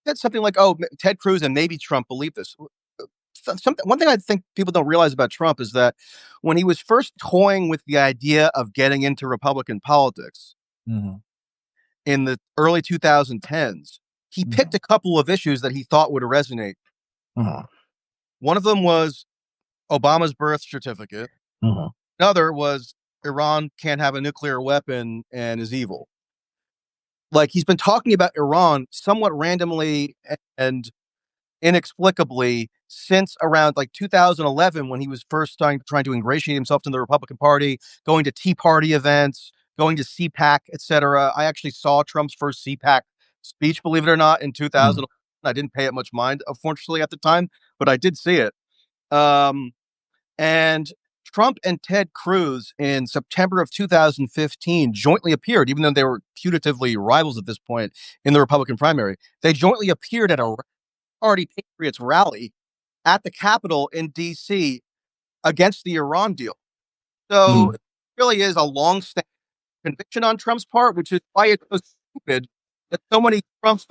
[SPEAKER 2] said something like, "Oh, Ted Cruz and maybe Trump believe this." One thing I think people don't realize about Trump is that when he was first toying with the idea of getting into Republican politics
[SPEAKER 1] Mhm.
[SPEAKER 2] in the early 2010s, he picked
[SPEAKER 1] Mhm.
[SPEAKER 2] a couple of issues that he thought would resonate.
[SPEAKER 1] Mhm.
[SPEAKER 2] One of them was Obama's birth certificate.
[SPEAKER 1] Mhm.
[SPEAKER 2] Another was Iran can't have a nuclear weapon and is evil. Like he's been talking about Iran somewhat randomly and inexplicably since around like 2011 when he was first trying to ingratiate himself to the Republican Party, going to Tea Party events, going to CPAC, etc. I actually saw Trump's first CPAC speech, believe it or not, in
[SPEAKER 1] Mhm.
[SPEAKER 2] 2000. I didn't pay it much mind, unfortunately, at the time, but I did see it. Um, and Trump and Ted Cruz in September of 2015 jointly appeared, even though they were putatively rivals at this point in the Republican primary. They jointly appeared at a Party Patriots rally at the Capitol in D.C. against the Iran deal. So
[SPEAKER 1] Mhm.
[SPEAKER 2] it really is a long-standing conviction on Trump's part, which is why it's so stupid that so many Trump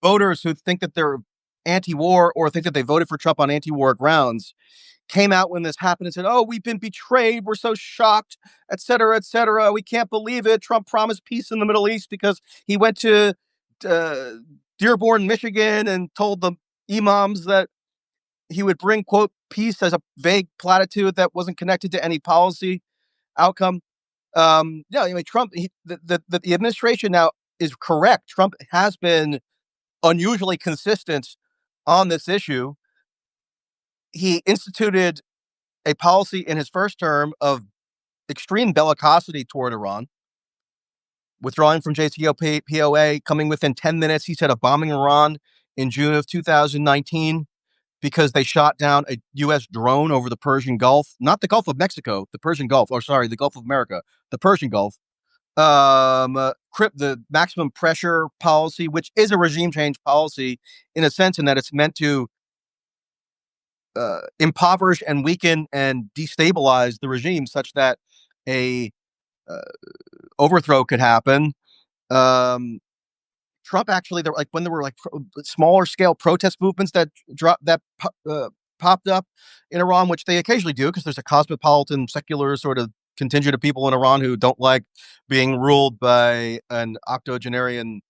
[SPEAKER 2] voters who think that they're anti-war or think that they voted for Trump on anti-war grounds came out when this happened and said, "Oh, we've been betrayed. We're so shocked, et cetera, et cetera. We can't believe it. Trump promised peace in the Middle East because he went to uh, Dearborn, Michigan, and told the imams that he would bring quote peace as a vague platitude that wasn't connected to any policy outcome." Yeah, I mean, Trump, the administration now is correct. Trump has been unusually consistent on this issue. He instituted a policy in his first term of extreme bellicosity toward Iran, withdrawing from JCPOA, coming within 10 minutes, he said, of bombing Iran in June of 2019 because they shot down a U.S. drone over the Persian Gulf, not the Gulf of Mexico, the Persian Gulf, or sorry, the Gulf of America, the Persian Gulf. The maximum pressure policy, which is a regime change policy in a sense, in that it's meant to impoverish and weaken and destabilize the regime such that a uh, overthrow could happen. Um, Trump actually, there like when there were like smaller scale protest movements that dropped that popped up in Iran, which they occasionally do because there's a cosmopolitan secular sort of contingent of people in Iran who don't like being ruled by an octogenarian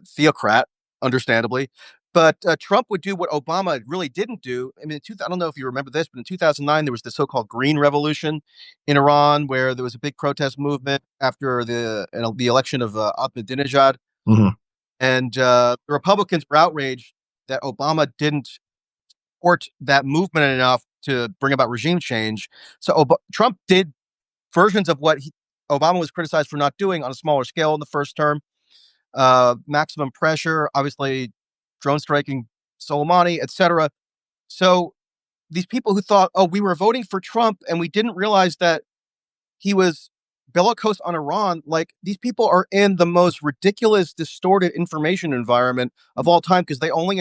[SPEAKER 2] theocrat, understandably. But Trump would do what Obama really didn't do. I mean, I don't know if you remember this, but in 2009, there was the so called Green Revolution in Iran, where there was a big protest movement after the election of Ahmadinejad.
[SPEAKER 1] Mhm.
[SPEAKER 2] And the Republicans were outraged that Obama didn't support that movement enough to bring about regime change. So Trump did versions of what Obama was criticized for not doing on a smaller scale in the first term. Maximum pressure, obviously, drone striking Soleimani, etc. So these people who thought, oh, we were voting for Trump and we didn't realize that he was bellicose on Iran, like these people are in the most ridiculous, distorted information environment of all time because they only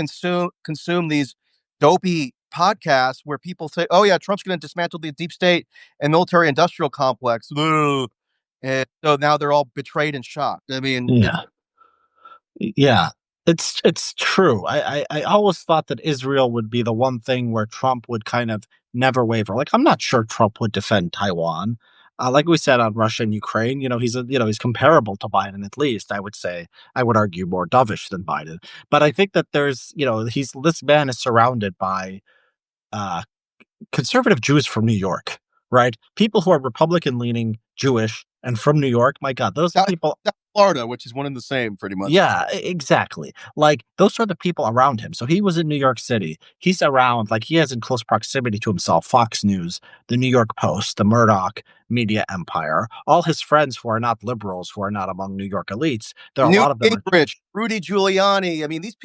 [SPEAKER 2] consume these dopey podcasts where people say, oh, yeah, Trump's going to dismantle the deep state and military industrial complex. Ugh. And so now they're all betrayed and shocked. I mean,
[SPEAKER 1] Yeah. Yeah, it's true. I always thought that Israel would be the one thing where Trump would kind of never waver. Like, I'm not sure Trump would defend Taiwan. Like we said on Russia and Ukraine, he's comparable to Biden at least. I would say I would argue more dovish than Biden. But I think that he's this man is surrounded by uh, conservative Jews from New York, right? People who are Republican leaning Jewish and from New York. My God, those
[SPEAKER 2] South,
[SPEAKER 1] people.
[SPEAKER 2] South Florida, which is one and the same, pretty much.
[SPEAKER 1] Yeah, exactly. Like those are the people around him. So he was in New York City. He's around, like he has in close proximity to himself Fox News, the New York Post, the Murdoch media empire. All his friends who are not liberals, who are not among New York elites. There are a
[SPEAKER 2] Newt
[SPEAKER 1] lot of them are.
[SPEAKER 2] Gingrich, Rudy Giuliani. I mean, these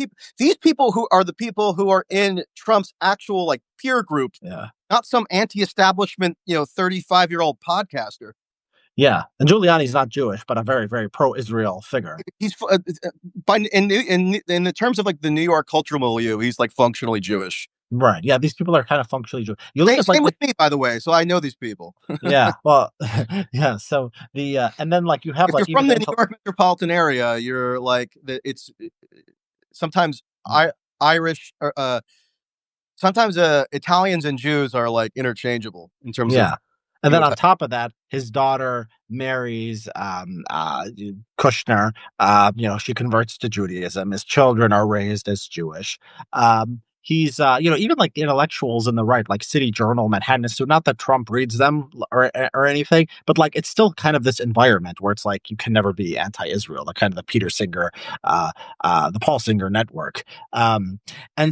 [SPEAKER 2] people who are the people who are in Trump's actual like peer group,
[SPEAKER 1] Yeah,
[SPEAKER 2] not some anti-establishment, 35-year-old podcaster.
[SPEAKER 1] yeah. And Giuliani's not Jewish, but a very, very pro-Israel figure.
[SPEAKER 2] He's by in the terms of like the New York cultural milieu, he's like functionally Jewish.
[SPEAKER 1] Right. Yeah, these people are kind of functionally Jewish. You look at like
[SPEAKER 2] Same with me, by the way. So I know these people.
[SPEAKER 1] yeah. Well, yeah. So and then like you have
[SPEAKER 2] If you're
[SPEAKER 1] like
[SPEAKER 2] from the New
[SPEAKER 1] evangel.
[SPEAKER 2] York metropolitan area, you're like it's sometimes I Irish sometimes Italians and Jews are like interchangeable in terms of
[SPEAKER 1] Yeah. And then
[SPEAKER 2] what
[SPEAKER 1] on
[SPEAKER 2] type.
[SPEAKER 1] top of that, his daughter marries Kushner. She converts to Judaism. His children are raised as Jewish. He's, even like the intellectuals in the right, like City Journal, Manhattan Institute. Not that Trump reads them or anything, but like it's still kind of this environment where it's like you can never be anti-Israel. The kind of the Peter Singer, uh, the Paul Singer network. And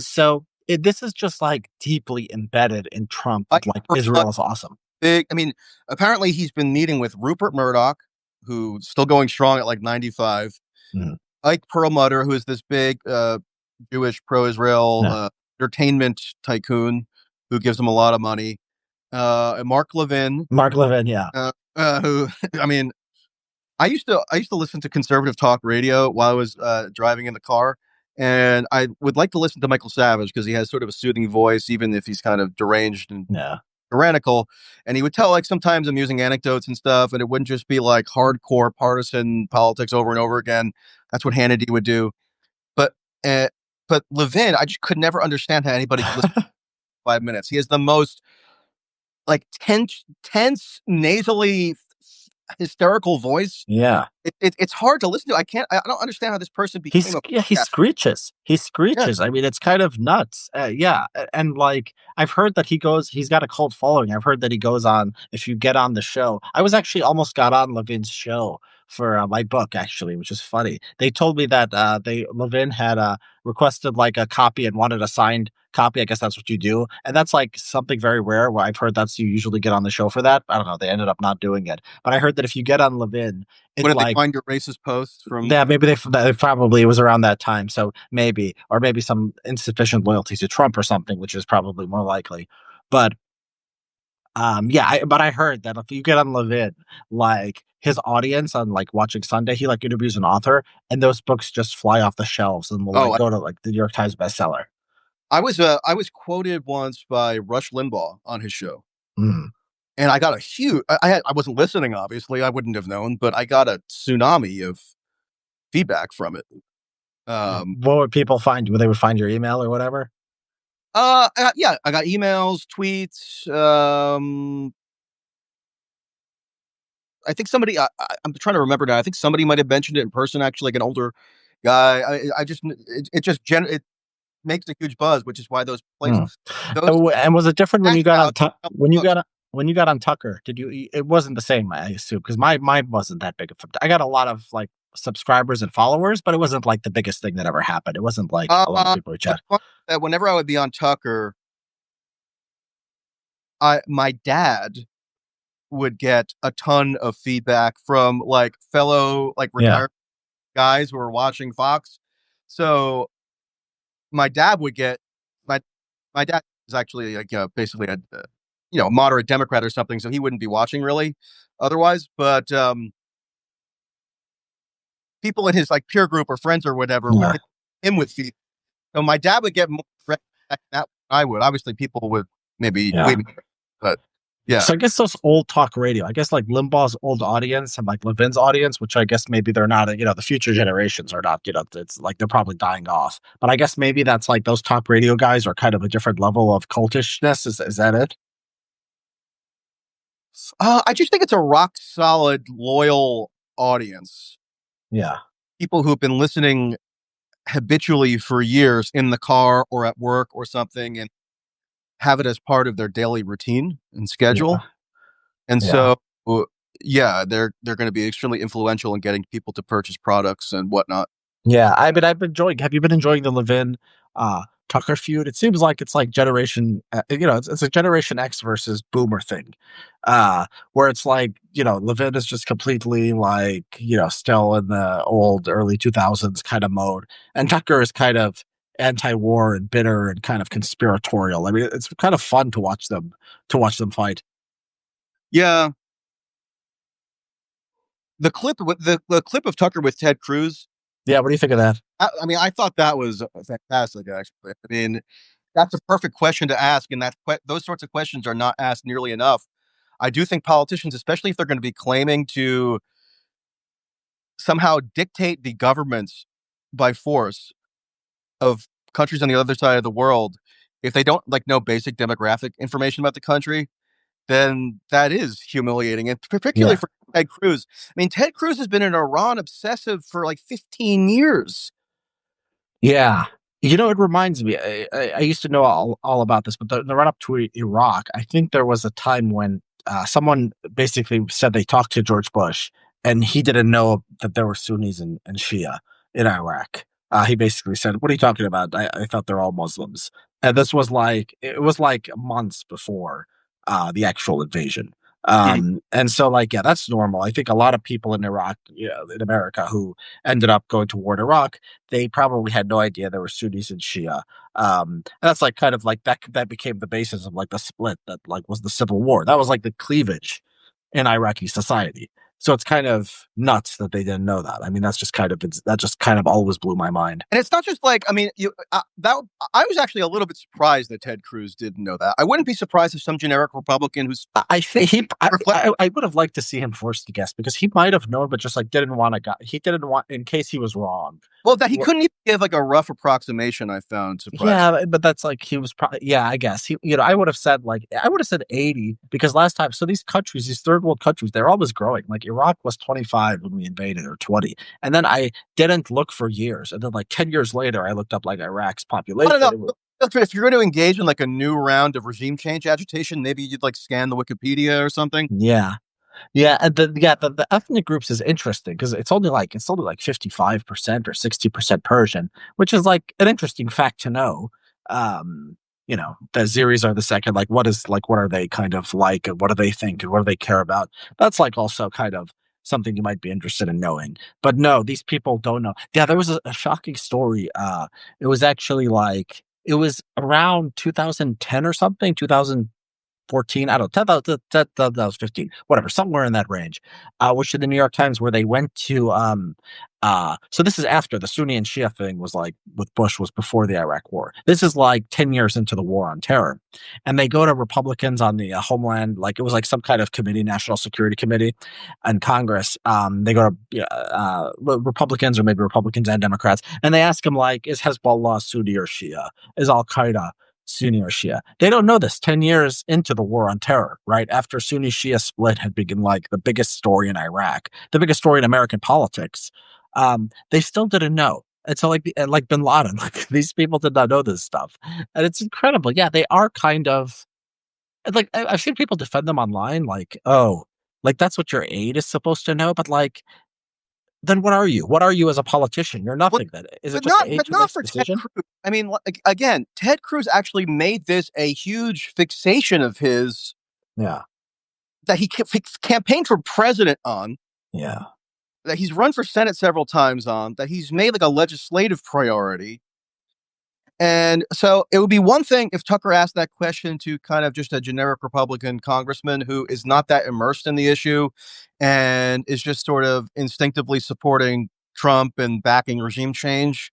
[SPEAKER 1] so this is just like deeply embedded in Trump
[SPEAKER 2] I
[SPEAKER 1] that like
[SPEAKER 2] for a
[SPEAKER 1] Israel is awesome.
[SPEAKER 2] big. I mean, apparently he's been meeting with Rupert Murdoch, who's still going strong at like 95.
[SPEAKER 1] Mhm.
[SPEAKER 2] Ike Perlmutter, who is this big Jewish pro-Israel
[SPEAKER 1] Yeah.
[SPEAKER 2] entertainment tycoon who gives him a lot of money. And Mark Levin,
[SPEAKER 1] Mark Levin, yeah.
[SPEAKER 2] who I mean, I used to listen to conservative talk radio while I was driving in the car, and I would like to listen to Michael Savage because he has sort of a soothing voice, even if he's kind of deranged and
[SPEAKER 1] Yeah.
[SPEAKER 2] tyrannical. And he would tell like sometimes amusing anecdotes and stuff, and it wouldn't just be like hardcore partisan politics over and over again. That's what Hannity would do. But uh, but Levin, I just could never understand how anybody could listen for 5 minutes. He has the most like tense, nasally, hysterical voice.
[SPEAKER 1] Yeah.
[SPEAKER 2] It's hard to listen to. I don't understand how this person became
[SPEAKER 1] He's
[SPEAKER 2] a
[SPEAKER 1] yeah, he
[SPEAKER 2] podcast.
[SPEAKER 1] screeches. He
[SPEAKER 2] Yeah,
[SPEAKER 1] screeches. I mean, it's kind of nuts. Yeah, and like I've heard that he's got a cult following. I've heard that he goes on. If you get on the show, I was actually almost got on Levin's show for my book actually, which is funny. They told me that Levin had requested like a copy and wanted a signed copy. I guess that's what you do, and that's like something very rare. Where I've heard that's you usually get on the show for that. I don't know. They ended up not doing it, but I heard that if you get on Levin,
[SPEAKER 2] when
[SPEAKER 1] it
[SPEAKER 2] did they
[SPEAKER 1] like
[SPEAKER 2] find your racist posts from?
[SPEAKER 1] yeah, maybe they probably it was around that time. So maybe, or maybe some insufficient loyalty to Trump or something, which is probably more likely. But yeah, but I heard that if you get on Levin, like his audience on like watching Sunday, he like interviews an author, and those books just fly off the shelves and will like
[SPEAKER 2] Oh,
[SPEAKER 1] go to like the New York Times bestseller.
[SPEAKER 2] I was quoted once by Rush Limbaugh on his show,
[SPEAKER 1] Mm.
[SPEAKER 2] and I got a huge. I wasn't listening, obviously. I wouldn't have known, but I got a tsunami of feedback from it. Um,
[SPEAKER 1] What would people find? Would they would find your email or whatever?
[SPEAKER 2] yeah, I got emails, tweets. I think somebody. I'm trying to remember now. I think somebody might have mentioned it in person. Actually, like an older guy. I just it makes a huge buzz, which is why
[SPEAKER 1] Mm.
[SPEAKER 2] those
[SPEAKER 1] And was it different when you
[SPEAKER 2] hash
[SPEAKER 1] got on
[SPEAKER 2] out books.
[SPEAKER 1] when you got on Tucker? Did you? It wasn't the same, I assume, because mine wasn't that big. I got a lot of like subscribers and followers, but it wasn't like the biggest thing that ever happened. It wasn't like a lot of people reach
[SPEAKER 2] What's
[SPEAKER 1] out.
[SPEAKER 2] funny is that whenever I would be on Tucker, I my dad would get a ton of feedback from like fellow like
[SPEAKER 1] Yeah,
[SPEAKER 2] retired guys who were watching Fox. So my dad would get my my dad is actually like basically a moderate Democrat or something, so he wouldn't be watching really otherwise. But people in his like peer group or friends or whatever would
[SPEAKER 1] yeah,
[SPEAKER 2] hit him with feedback. So my dad would get more feedback than that I would. Obviously, people would maybe
[SPEAKER 1] yeah.
[SPEAKER 2] wait, but yeah.
[SPEAKER 1] So I guess those old talk radio, I guess like Limbaugh's old audience and like Levin's audience, which I guess maybe they're not, the future generations are not, it's like they're probably dying off. But I guess maybe that's like those talk radio guys are kind of a different level of cultishness. Is that it?
[SPEAKER 2] I just think it's a rock solid, loyal audience.
[SPEAKER 1] Yeah,
[SPEAKER 2] People who've been listening habitually for years in the car or at work or something and have it as part of their daily routine and schedule.
[SPEAKER 1] yeah,
[SPEAKER 2] And
[SPEAKER 1] yeah.
[SPEAKER 2] so, yeah, they're going to be extremely influential in getting people to purchase products and whatnot.
[SPEAKER 1] Yeah, I've been enjoying. Have you been enjoying the Levin Tucker feud? It seems like it's like generation, it's a Generation X versus Boomer thing, where it's like Levin is just completely like still in the old early 2000s kind of mode, and Tucker is kind of anti-war and bitter and kind of conspiratorial. I mean, it's kind of fun to watch them fight.
[SPEAKER 2] Yeah, the clip of Tucker with Ted Cruz.
[SPEAKER 1] Yeah, what do you think of that?
[SPEAKER 2] I mean, I thought that was fantastic. Actually, I mean, that's a perfect question to ask, and those sorts of questions are not asked nearly enough. I do think politicians, especially if they're going to be claiming to somehow dictate the governments by force, of countries on the other side of the world, if they don't like know basic demographic information about the country, then that is humiliating, and particularly
[SPEAKER 1] Yeah.
[SPEAKER 2] for Ted Cruz. I mean, Ted Cruz has been an Iran obsessive for like 15 years.
[SPEAKER 1] Yeah. It reminds me, I used to know all about this, but the run up to Iraq, I think there was a time when someone basically said they talked to George Bush and he didn't know that there were Sunnis and Shia in Iraq. He basically said, "What are you talking about? I thought they're all Muslims." And it was like months before the actual invasion.
[SPEAKER 2] Mm.
[SPEAKER 1] And so, like, yeah, that's normal. I think a lot of people in Iraq, in America, who ended up going to war in Iraq, they probably had no idea there were Sunnis and Shia. And that's like kind of like that became the basis of like the split that like was the civil war. That was like the cleavage in Iraqi society. So it's kind of nuts that they didn't know that. I mean, that just kind of always blew my mind.
[SPEAKER 2] And it's not just like, I mean, that I was actually a little bit surprised that Ted Cruz didn't know that. I wouldn't be surprised if some generic Republican who's
[SPEAKER 1] I think
[SPEAKER 2] reflect
[SPEAKER 1] I would have liked to see him forced to guess because he might have known, but just like didn't want to. He didn't want in case he was wrong.
[SPEAKER 2] well that he couldn't even give like a rough approximation. I found surprising.
[SPEAKER 1] Yeah, but that's like he was probably yeah, I guess. I would have said like I would have said 80 because last time so these countries, these third world countries, they're always growing. Like Iraq was 25 when we invaded or 20. And then I didn't look for years. And then like 10 years later I looked up like Iraq's
[SPEAKER 2] I don't
[SPEAKER 1] population.
[SPEAKER 2] know. If you're going to engage in like a new round of regime change agitation, maybe you'd like scan the Wikipedia or something.
[SPEAKER 1] Yeah. Yeah, and the ethnic groups is interesting because it's only like 55% or 60% Persian, which is like an interesting fact to know. The Azeris are the second. What are they kind of like, and what do they think, and what do they care about? That's like also kind of something you might be interested in knowing. But no, these people don't know. Yeah, there was a shocking story. It was actually like it was around 2010 or something, 2014, I don't know, that was 15, whatever, somewhere in that range, which in the New York Times, where they went to, so this is after the Sunni and Shia thing was like with Bush was before the Iraq war. This is like 10 years into the war on terror. And they go to Republicans on the Homeland, like it was like some kind of committee, National Security Committee and Congress. They go to Republicans or maybe Republicans and Democrats, and they ask them like, is Hezbollah Sunni or Shia? Is Al Qaeda Sunni or Shia? They don't know this 10 years into the war on terror, right? After Sunni Shia split had been like the biggest story in Iraq, the biggest story in American politics. They still didn't know. And so like bin Laden, like these people did not know this stuff. And it's incredible. Yeah, they are kind of like I've seen people defend them online, like, oh, like that's what your aide is supposed to know, but like then what are you? What are you as a politician? You're
[SPEAKER 2] Well,
[SPEAKER 1] nothing then. Is it just the aide
[SPEAKER 2] but
[SPEAKER 1] who
[SPEAKER 2] not
[SPEAKER 1] makes
[SPEAKER 2] for
[SPEAKER 1] the
[SPEAKER 2] Ted
[SPEAKER 1] decision?
[SPEAKER 2] Cruz. I mean, like, again, Ted Cruz actually made this a huge fixation of his
[SPEAKER 1] Yeah.
[SPEAKER 2] that he campaigned for president on,
[SPEAKER 1] Yeah.
[SPEAKER 2] that he's run for Senate several times on, that he's made like a legislative priority. And so it would be one thing if Tucker asked that question to kind of just a generic Republican congressman who is not that immersed in the issue and is just sort of instinctively supporting Trump and backing regime change.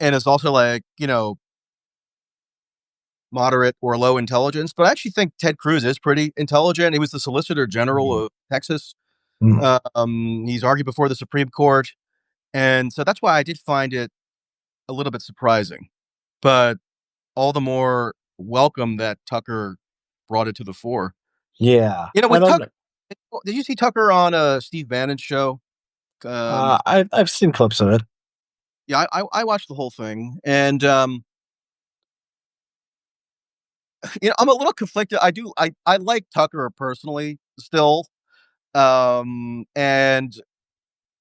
[SPEAKER 2] And is also like, moderate or low intelligence. But I actually think Ted Cruz is pretty intelligent. He was the Solicitor General
[SPEAKER 1] Mm.
[SPEAKER 2] of Texas.
[SPEAKER 1] Mm.
[SPEAKER 2] He's argued before the Supreme Court. And so that's why I did find it a little bit surprising. But all the more welcome that Tucker brought it to the fore.
[SPEAKER 1] Yeah. I
[SPEAKER 2] With
[SPEAKER 1] don't
[SPEAKER 2] Tucker,
[SPEAKER 1] know.
[SPEAKER 2] did you see Tucker on Steve Bannon's show?
[SPEAKER 1] I've seen clips of it.
[SPEAKER 2] Yeah, I watched the whole thing, and I'm a little conflicted. I like Tucker personally still, and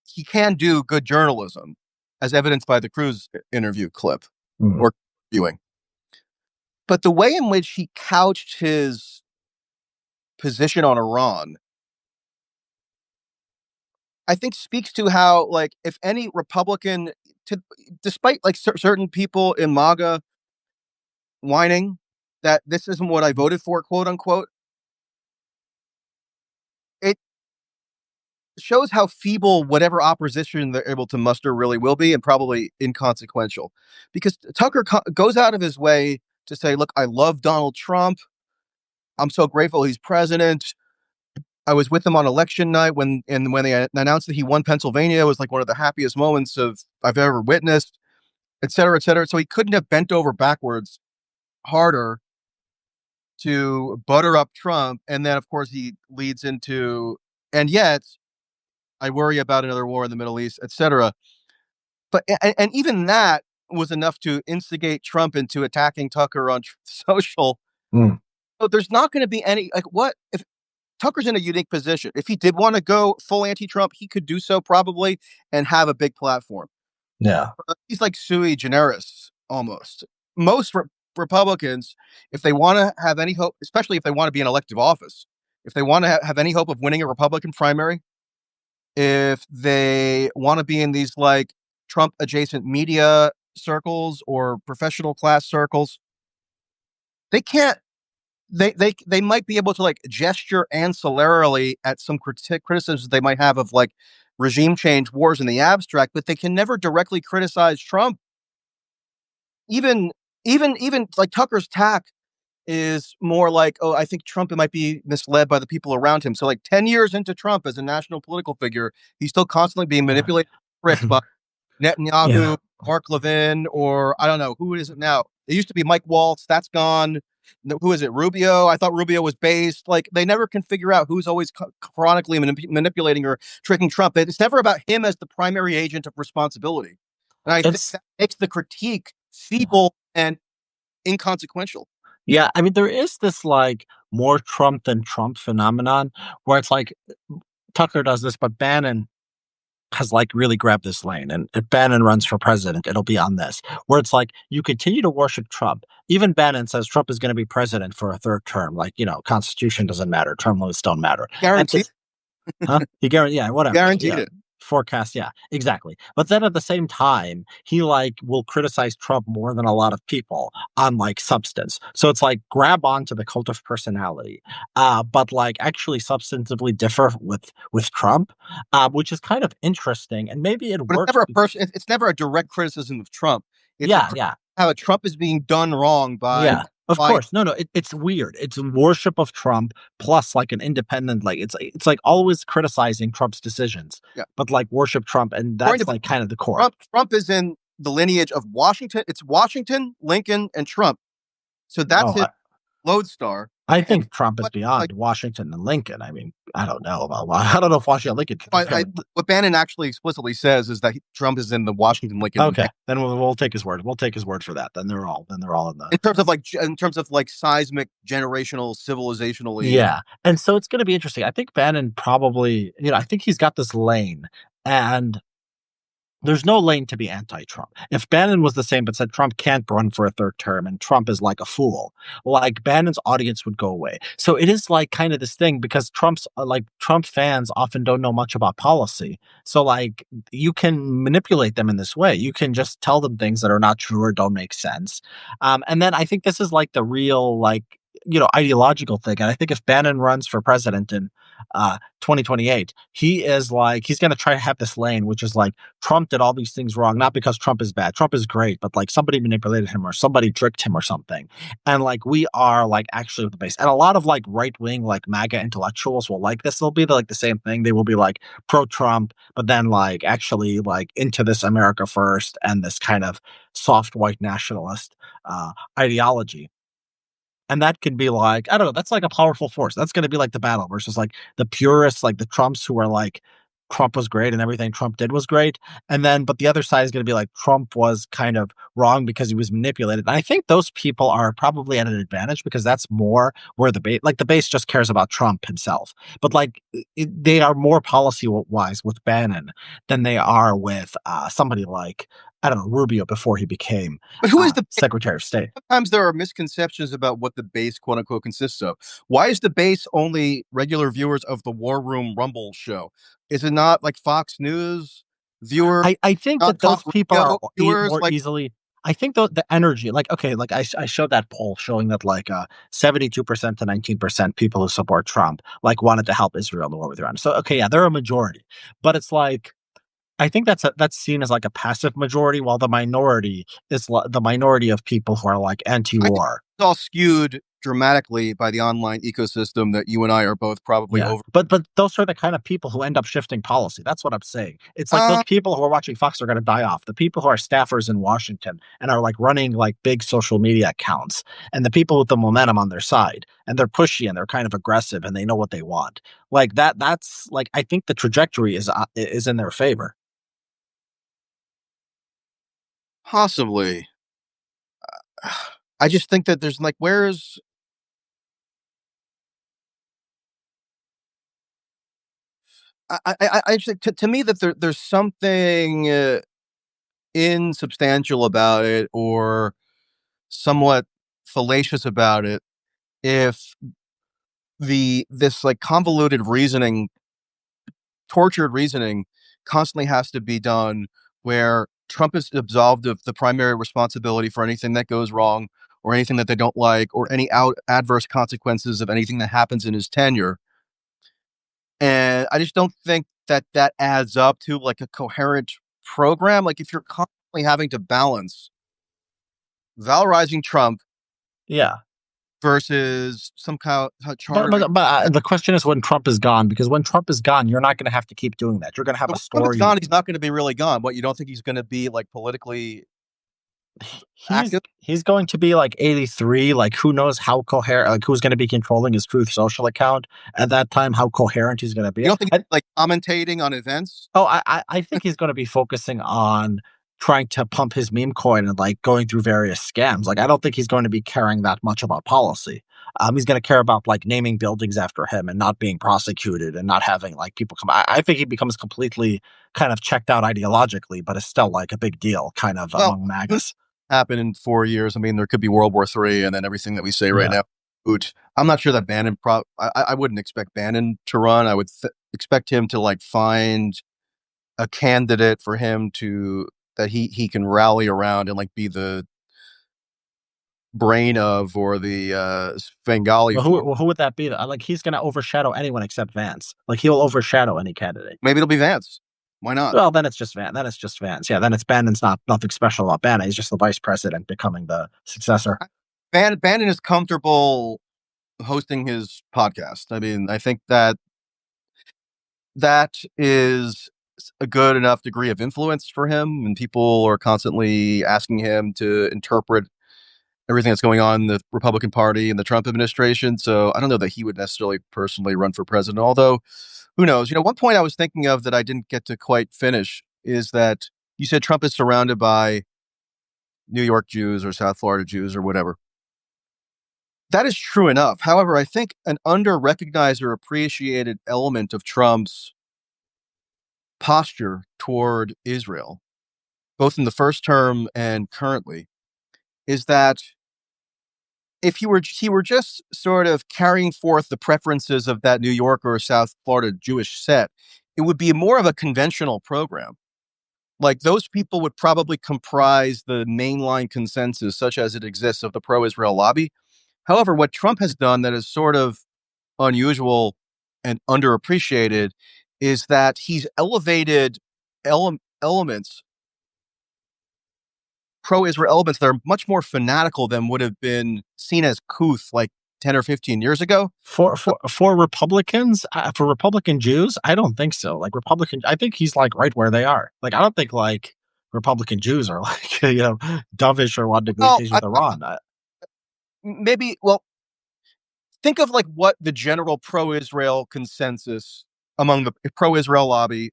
[SPEAKER 2] he can do good journalism, as evidenced by the Cruz interview clip
[SPEAKER 1] Mm.
[SPEAKER 2] or viewing. But the way in which he couched his position on Iran, I think speaks to how, like, if any Republican, despite like certain people in MAGA whining that this isn't what I voted for, quote unquote, it shows how feeble whatever opposition they're able to muster really will be, and probably inconsequential. Because Tucker goes out of his way to say, look, I love Donald Trump. I'm so grateful he's president. I was with him on election night when they announced that he won Pennsylvania. It was like one of the happiest moments of I've ever witnessed, et cetera, et cetera. So he couldn't have bent over backwards harder to butter up Trump. And then, of course, he leads into, and yet I worry about another war in the Middle East, et cetera. But, and even that was enough to instigate Trump into attacking Tucker on social.
[SPEAKER 1] Mm,
[SPEAKER 2] So there's not going to be any, like, what if Tucker's in a unique position? If he did want to go full anti Trump, he could do so probably and have a big platform.
[SPEAKER 1] yeah.
[SPEAKER 2] He's like sui generis almost. Most Republicans, if they want to have any hope, especially if they want to be in elective office, if they want to have any hope of winning a Republican primary, if they want to be in these like Trump adjacent media circles or professional class circles, they can't. They might be able to like gesture ancillarily at some criticisms they might have of like regime change wars in the abstract, but they can never directly criticize Trump. Even like Tucker's tack is more like, oh, I think Trump might be misled by the people around him. So like 10 years into Trump as a national political figure, he's still constantly being manipulated, tricked by
[SPEAKER 1] Yeah.
[SPEAKER 2] Netanyahu, Mark Levin, or I don't know who is it now. It used to be Mike Waltz. That's gone. Who is it? Rubio. I thought Rubio was based. Like they never can figure out who's always chronically manipulating or tricking Trump. It's never about him as the primary agent of responsibility. And I think
[SPEAKER 1] It's
[SPEAKER 2] that makes the critique feeble and inconsequential.
[SPEAKER 1] yeah, I mean there is this like more Trump than Trump phenomenon where it's like Tucker does this, but Bannon has like really grabbed this lane. And if Bannon runs for president, it'll be on this, where it's like you continue to worship Trump. Even Bannon says Trump is going to be president for a third term. Like, Constitution doesn't matter, term limits don't matter. And
[SPEAKER 2] Guaranteed.
[SPEAKER 1] huh? He guaranteed, yeah, whatever.
[SPEAKER 2] Guaranteed
[SPEAKER 1] Yeah.
[SPEAKER 2] it.
[SPEAKER 1] Forecast, yeah, exactly. But then at the same time, he like will criticize Trump more than a lot of people on like substance. So it's like grab onto the cult of personality, but like actually substantively differ with Trump, which is kind of interesting. And maybe it
[SPEAKER 2] But it's
[SPEAKER 1] works.
[SPEAKER 2] never a person. It's never a direct criticism of Trump. It's a
[SPEAKER 1] Yeah, yeah.
[SPEAKER 2] how a Trump is being done wrong
[SPEAKER 1] Yeah, of
[SPEAKER 2] by
[SPEAKER 1] course. No, no, it's weird. It's worship of Trump plus like an independent, like it's like always criticizing Trump's decisions,
[SPEAKER 2] yeah.
[SPEAKER 1] but like worship Trump, and
[SPEAKER 2] According
[SPEAKER 1] that's
[SPEAKER 2] to
[SPEAKER 1] like kind of the core.
[SPEAKER 2] Trump is in the lineage of Washington. It's Washington, Lincoln, and Trump. So that's
[SPEAKER 1] Oh,
[SPEAKER 2] his lodestar.
[SPEAKER 1] I
[SPEAKER 2] And
[SPEAKER 1] think Trump is
[SPEAKER 2] like
[SPEAKER 1] beyond Washington and Lincoln. I mean, I don't know about I don't know if Washington and Lincoln can compare.
[SPEAKER 2] what Bannon actually explicitly says is that Trump is in the Washington, Lincoln
[SPEAKER 1] Okay, then we'll take his word. We'll take his word for that. Then they're all in the
[SPEAKER 2] in terms of like seismic, generational, civilizationally.
[SPEAKER 1] yeah. And so it's going to be interesting. I think Bannon probably, I think he's got this lane, and there's no lane to be anti-Trump. If Bannon was the same but said Trump can't run for a third term and Trump is like a fool, like Bannon's audience would go away. So it is like kind of this thing because Trump fans often don't know much about policy. So like you can manipulate them in this way. You can just tell them things that are not true or don't make sense. And then I think this is like the real like ideological thing. And I think if Bannon runs for president in 2028, he's going to try to have this lane, which is like Trump did all these things wrong, not because Trump is bad. Trump is great, but like somebody manipulated him or somebody tricked him or something. And like we are like actually with the base. And a lot of like right wing, like MAGA intellectuals will like this. They'll be like the same thing. They will be like pro Trump, but then like actually like into this America first and this kind of soft white nationalist ideology. And that can be like, I don't know, that's like a powerful force. That's going to be like the battle versus like the purists, like the Trumps who are like, Trump was great and everything Trump did was great. And then, but the other side is going to be like, Trump was kind of wrong because he was manipulated. And I think those people are probably at an advantage because that's more where the base just cares about Trump himself. But like, they are more policy wise with Bannon than they are with somebody like, I don't know, Rubio before he became
[SPEAKER 2] But who is the
[SPEAKER 1] Secretary of State.
[SPEAKER 2] sometimes there are misconceptions about what the base quote unquote consists of. Why is the base only regular viewers of the War Room Rumble show? Is it not like Fox News viewers,
[SPEAKER 1] I think
[SPEAKER 2] not
[SPEAKER 1] that those
[SPEAKER 2] talk
[SPEAKER 1] people are
[SPEAKER 2] radio viewers?
[SPEAKER 1] more
[SPEAKER 2] Like
[SPEAKER 1] easily. I think the energy, like okay, like I showed that poll showing that like 72% to 19% people who support Trump like wanted to help Israel in the war with Iran. So okay, yeah, they're a majority, but it's like I think that's seen as like a passive majority, while the minority is the minority of people who are like
[SPEAKER 2] I think
[SPEAKER 1] anti-war.
[SPEAKER 2] it's all skewed dramatically by the online ecosystem that you and I are both probably
[SPEAKER 1] Yeah,
[SPEAKER 2] over.
[SPEAKER 1] but those are the kind of people who end up shifting policy. That's what I'm saying. It's like those
[SPEAKER 2] Uh,
[SPEAKER 1] people who are watching Fox are going to die off. The people who are staffers in Washington and are like running like big social media accounts, and the people with the momentum on their side, and they're pushy and they're kind of aggressive and they know what they want. Like that. That's like I think the trajectory is in their favor.
[SPEAKER 2] Possibly. I just think that there's like, where's I just, to me that there's something insubstantial about it or somewhat fallacious about it if this like convoluted reasoning, tortured reasoning constantly has to be done where Trump is absolved of the primary responsibility for anything that goes wrong or anything that they don't like or any adverse consequences of anything that happens in his tenure. And I just don't think that that adds up to like a coherent program. Like if you're constantly having to balance valorizing Trump
[SPEAKER 1] Yeah.
[SPEAKER 2] versus some kind of
[SPEAKER 1] But
[SPEAKER 2] chartering.
[SPEAKER 1] the question is when Trump is gone, because when Trump is gone, you're not going to have to keep doing that. You're going to have
[SPEAKER 2] When
[SPEAKER 1] a
[SPEAKER 2] Trump is
[SPEAKER 1] story.
[SPEAKER 2] gone, he's not going to be really gone. What, you don't think he's going to be like politically
[SPEAKER 1] He's
[SPEAKER 2] active?
[SPEAKER 1] he's going to be like 83. Like who knows how coherent? Like who's going to be controlling his Truth Social account at that time? How coherent he's going to be?
[SPEAKER 2] You don't think he's like commentating on events?
[SPEAKER 1] I think he's going to be focusing on trying to pump his meme coin and like going through various scams. Like I don't think he's going to be caring that much about policy. He's going to care about like naming buildings after him and not being prosecuted and not having like people come. I think he becomes completely kind of checked out ideologically, but it's still like a big deal kind of
[SPEAKER 2] Well,
[SPEAKER 1] among
[SPEAKER 2] who
[SPEAKER 1] MAGAs.
[SPEAKER 2] happen in 4 years? I mean, there could be World War III, and then everything that we say right
[SPEAKER 1] Yeah.
[SPEAKER 2] now. Ooch. I'm not sure that Bannon. I wouldn't expect Bannon to run. I would expect him to like find a candidate for him to that he can rally around and like be the brain of or the Svengali
[SPEAKER 1] Well,
[SPEAKER 2] for.
[SPEAKER 1] who would that be? Like he's going to overshadow anyone except Vance. Like he'll overshadow any candidate.
[SPEAKER 2] Maybe it'll be Vance. Why not?
[SPEAKER 1] Well, then it's just Van. Then it's just Vance. Yeah, then it's Bannon's not nothing special about Bannon. He's just the vice president becoming the successor.
[SPEAKER 2] Bannon is comfortable hosting his podcast. I mean, I think that that is a good enough degree of influence for him, and people are constantly asking him to interpret everything that's going on in the Republican Party and the Trump administration. So I don't know that he would necessarily personally run for president, although who knows? You know, one point I was thinking of that I didn't get to quite finish is that you said Trump is surrounded by New York Jews or South Florida Jews or whatever. That is true enough. However, I think an under recognized or appreciated element of Trump's posture toward Israel, both in the first term and currently, is that if he were just sort of carrying forth the preferences of that New York or South Florida Jewish set, it would be more of a conventional program. Like those people would probably comprise the mainline consensus, such as it exists, of the pro-Israel lobby. However, what Trump has done that is sort of unusual and underappreciated is that he's elevated elements, pro-Israel elements that are much more fanatical than would have been seen as couth like 10 or 15 years ago.
[SPEAKER 1] For Republicans, for Republican Jews, I don't think so. Like Republican, I think he's like right where they are. Like I don't think like Republican Jews are like dovish or want to
[SPEAKER 2] Well,
[SPEAKER 1] engage with Iran.
[SPEAKER 2] maybe, well, think of like what the general pro-Israel consensus among the pro-Israel lobby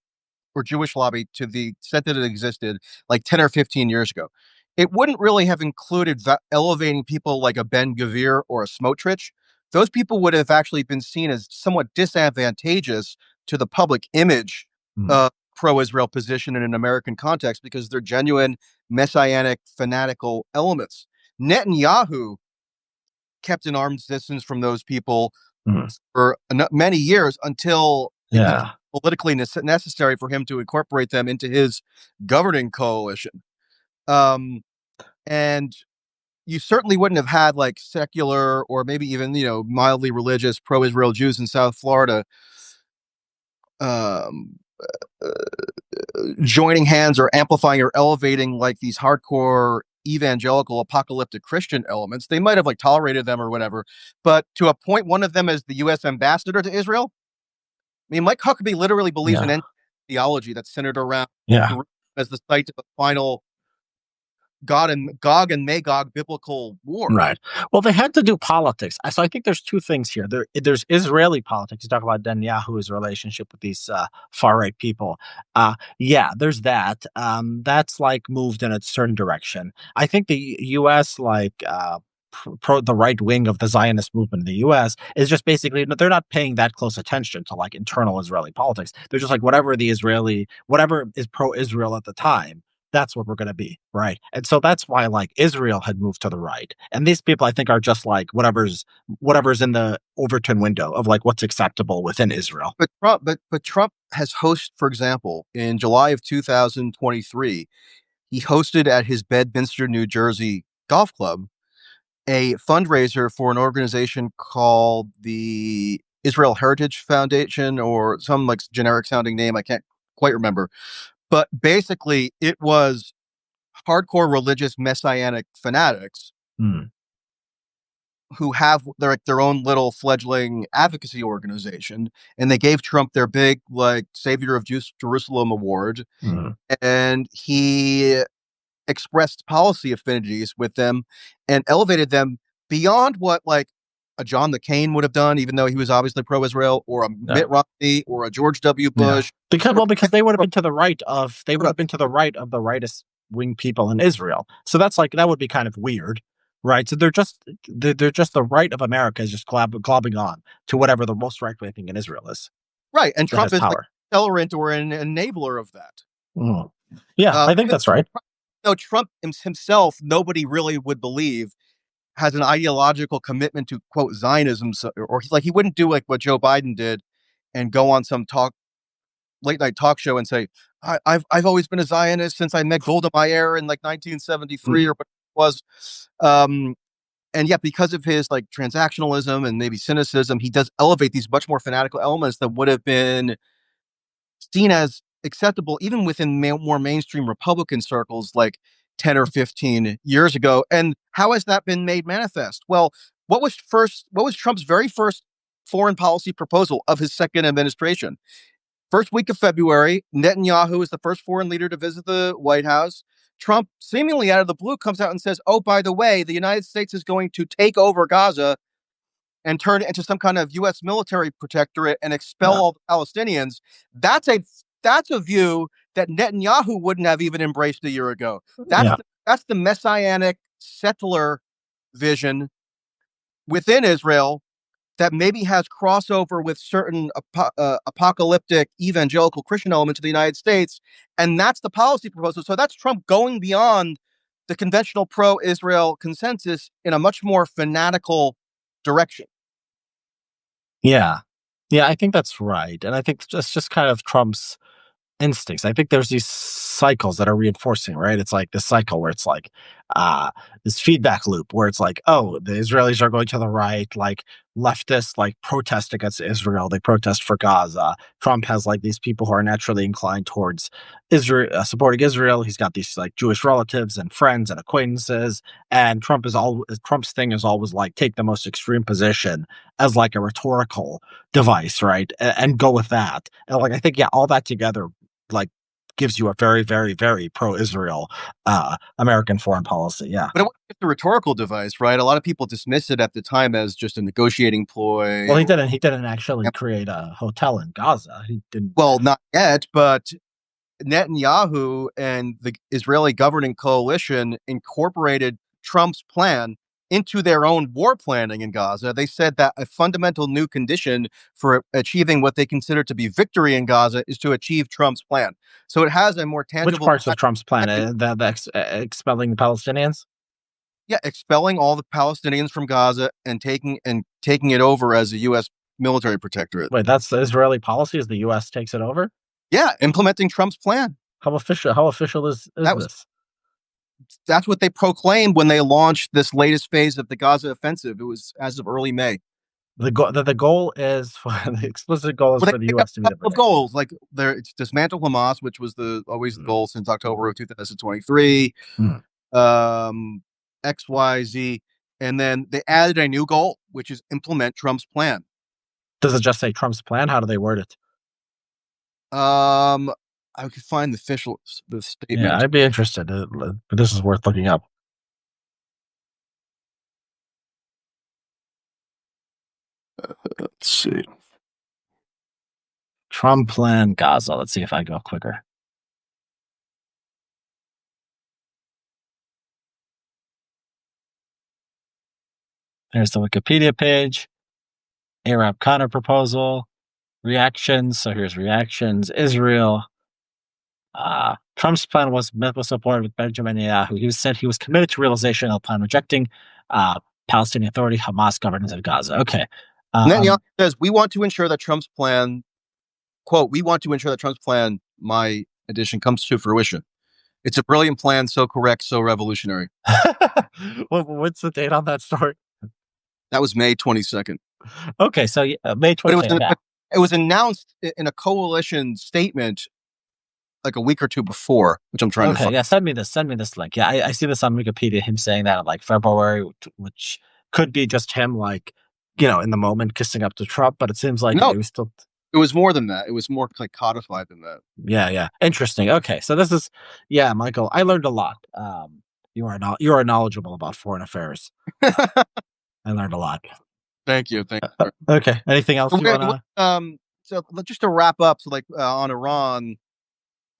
[SPEAKER 2] or Jewish lobby to the extent that it existed like 10 or 15 years ago. It wouldn't really have included elevating people like a Ben Gvir or a Smotrich. Those people would have actually been seen as somewhat disadvantageous to the public image
[SPEAKER 1] Hmm.
[SPEAKER 2] pro-Israel position in an American context because they're genuine messianic fanatical elements. Netanyahu kept an arm's distance from those people
[SPEAKER 1] Hmm.
[SPEAKER 2] for many years until it became
[SPEAKER 1] Yeah.
[SPEAKER 2] politically necessary for him to incorporate them into his governing coalition. And you certainly wouldn't have had like secular or maybe even, you know, mildly religious pro-Israel Jews in South Florida um, joining hands or amplifying or elevating like these hardcore evangelical apocalyptic Christian elements. They might have like tolerated them or whatever, but to appoint one of them as the U.S. ambassador to Israel, I mean, Mike Huckabee literally believes
[SPEAKER 1] Yeah.
[SPEAKER 2] in theology that's centered around
[SPEAKER 1] Yeah.
[SPEAKER 2] Jerusalem as the site of the final God and Gog and Magog biblical war.
[SPEAKER 1] Right. Well, they had to do politics. So I think there's two things here. There's Israeli politics. You talk about Netanyahu's relationship with these far right people. Yeah, there's that. That's like moved in a certain direction. I think the U.S. the right wing of the Zionist movement in the U.S. is just basically they're not paying that close attention to like internal Israeli politics. They're just like whatever is pro-Israel at the time, that's what we're going to be, right? And so that's why like Israel had moved to the right, and these people I think are just like whatever's in the Overton window of like what's acceptable within Israel.
[SPEAKER 2] But Trump has hosted, for example, in July of 2023, he hosted at his Bedminster, New Jersey golf club a fundraiser for an organization called the Israel Heritage Foundation or some like generic sounding name. I can't quite remember. But basically, it was hardcore religious messianic fanatics
[SPEAKER 1] Mm,
[SPEAKER 2] who have their own little fledgling advocacy organization, and they gave Trump their big like Savior of Jerusalem award,
[SPEAKER 1] mm,
[SPEAKER 2] and he expressed policy affinities with them and elevated them beyond what like a John McCain would have done, even though he was obviously pro-Israel, or a
[SPEAKER 1] yeah,
[SPEAKER 2] Mitt Romney, or a George W.
[SPEAKER 1] yeah.
[SPEAKER 2] Bush.
[SPEAKER 1] Because they would have been to the right of they would have been to the right of the rightist wing people in Israel. So that's like that would be kind of weird, right? So they're just the right of America is just globbing on to whatever the most right wing thing in Israel is
[SPEAKER 2] Right, and
[SPEAKER 1] that
[SPEAKER 2] Trump
[SPEAKER 1] has
[SPEAKER 2] is like
[SPEAKER 1] power.
[SPEAKER 2] accelerant or an enabler of that.
[SPEAKER 1] Mm. Yeah, I think
[SPEAKER 2] Even
[SPEAKER 1] that's right.
[SPEAKER 2] though Trump himself, nobody really would believe has an ideological commitment to quote Zionism, or he's like he wouldn't do like what Joe Biden did and go on some late night talk show and say I've always been a Zionist since I met Golda Meir in like 1973
[SPEAKER 1] Mm.
[SPEAKER 2] or what it was. Um, and yet, because of his like transactionalism and maybe cynicism, he does elevate these much more fanatical elements that would have been seen as acceptable even within more mainstream Republican circles like 10 or 15 years ago. And how has that been made manifest? Well, what was Trump's very first foreign policy proposal of his second administration? First week of February, Netanyahu is the first foreign leader to visit the White House. Trump, seemingly out of the blue, comes out and says, oh, by the way, the United States is going to take over Gaza and turn it into some kind of U.S. military protectorate and expel
[SPEAKER 1] Yeah,
[SPEAKER 2] all the Palestinians. That's a that's a view that Netanyahu wouldn't have even embraced a year ago.
[SPEAKER 1] yeah,
[SPEAKER 2] That's the messianic settler vision within Israel that maybe has crossover with certain apocalyptic evangelical Christian elements of the United States. And that's the policy proposal. So that's Trump going beyond the conventional pro Israel consensus in a much more fanatical direction.
[SPEAKER 1] yeah, yeah. I think that's right, and I think that's just kind of Trump's instincts. I think there's these cycles that are reinforcing, right? It's like this cycle where it's like uh this feedback loop where it's like, oh, the Israelis are going to the right, like leftists like protest against Israel, they protest for Gaza. Trump has like these people who are naturally inclined towards Israel, supporting Israel. He's got these like Jewish relatives and friends and acquaintances, and Trump's thing is always like take the most extreme position as like a rhetorical device, right? And go with that. And like I think yeah, all that together like gives you a very, very, very pro-Israel American foreign policy. Yeah.
[SPEAKER 2] But it wasn't just a rhetorical device, right? A lot of people dismissed it at the time as just a negotiating
[SPEAKER 1] Well,
[SPEAKER 2] ploy.
[SPEAKER 1] he didn't actually create a hotel in Gaza. He didn't.
[SPEAKER 2] Well, not yet, but Netanyahu and the Israeli governing coalition incorporated Trump's plan into their own war planning in Gaza. They said that a fundamental new condition for achieving what they consider to be victory in Gaza is to achieve Trump's plan. So it has a more
[SPEAKER 1] Which
[SPEAKER 2] tangible,
[SPEAKER 1] parts of Trump's plan? Expelling the Palestinians?
[SPEAKER 2] yeah, expelling all the Palestinians from Gaza and taking it over as a U.S. military protectorate.
[SPEAKER 1] Wait, that's the Israeli policy. As the U.S. takes it over?
[SPEAKER 2] Yeah, implementing Trump's plan.
[SPEAKER 1] How official? How official is
[SPEAKER 2] That was
[SPEAKER 1] this?
[SPEAKER 2] that's what they proclaimed when they launched this latest phase of the Gaza offensive. It was as of early May.
[SPEAKER 1] The goal is for the explicit goal is
[SPEAKER 2] Well,
[SPEAKER 1] for the
[SPEAKER 2] they got
[SPEAKER 1] U.S. to
[SPEAKER 2] a
[SPEAKER 1] be the
[SPEAKER 2] couple of
[SPEAKER 1] protector.
[SPEAKER 2] goals, like it's dismantle Hamas, which was the always the
[SPEAKER 1] Mm,
[SPEAKER 2] goal since October of 2023.
[SPEAKER 1] mm.
[SPEAKER 2] XYZ, and then they added a new goal, which is implement Trump's plan.
[SPEAKER 1] Does it just say Trump's plan? How do they word it?
[SPEAKER 2] I could find the
[SPEAKER 1] Yeah,
[SPEAKER 2] statement.
[SPEAKER 1] I'd be interested. But this is worth looking up.
[SPEAKER 2] Let's see.
[SPEAKER 1] Trump plan Gaza. Let's see if I go quicker. There's the Wikipedia page. Arab counter proposal. Reactions. So here's reactions. Israel. Trump's plan was met with support with Benjamin Netanyahu. He said he was committed to realization of the plan, rejecting uh, Palestinian Authority, Hamas governance of Gaza. Okay.
[SPEAKER 2] Netanyahu
[SPEAKER 1] Um,
[SPEAKER 2] says, we want to ensure that Trump's plan, quote, we want to ensure that Trump's plan, my edition, comes to fruition. It's a brilliant plan, so correct, so revolutionary.
[SPEAKER 1] what's the date on that story?
[SPEAKER 2] That was May 22nd.
[SPEAKER 1] Okay, so May
[SPEAKER 2] But
[SPEAKER 1] 22nd. Yeah.
[SPEAKER 2] it was announced in a coalition statement like a week or two before, which I'm trying to
[SPEAKER 1] Okay,
[SPEAKER 2] find.
[SPEAKER 1] yeah. Send me this link. Yeah, I see this on Wikipedia. Him saying that in like February, which could be just him, like in the moment kissing up to Trump. But it seems like
[SPEAKER 2] No,
[SPEAKER 1] he was still.
[SPEAKER 2] it was more than that. It was more like codified than that.
[SPEAKER 1] Yeah, yeah. Interesting. Okay, so this is, yeah, Michael. I learned a lot. You are knowledgeable about foreign affairs. I learned a lot.
[SPEAKER 2] Thank you. Thank you.
[SPEAKER 1] Okay. Anything else you wanna?
[SPEAKER 2] So just to wrap up, so like on Iran,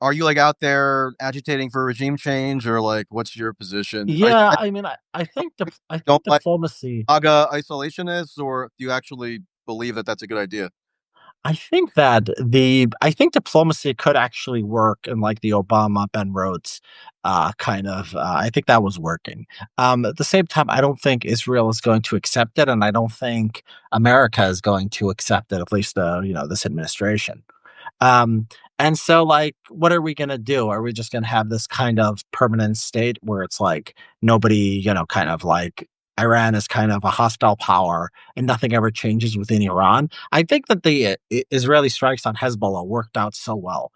[SPEAKER 2] are you like out there agitating for regime change, or like what's your position?
[SPEAKER 1] Yeah,
[SPEAKER 2] I
[SPEAKER 1] I mean, I
[SPEAKER 2] don't
[SPEAKER 1] think
[SPEAKER 2] like
[SPEAKER 1] diplomacy.
[SPEAKER 2] MAGA isolationists, or do you actually believe that that's a good idea?
[SPEAKER 1] I think diplomacy could actually work in like the Obama Ben Rhodes kind of. I think that was working. At the same time, I don't think Israel is going to accept it, and I don't think America is going to accept it. At least this administration. Um, and so, like, what are we going to do? Are we just going to have this kind of permanent state where it's like nobody, kind of like Iran is kind of a hostile power and nothing ever changes within Iran? I think that the Israeli strikes on Hezbollah worked out so well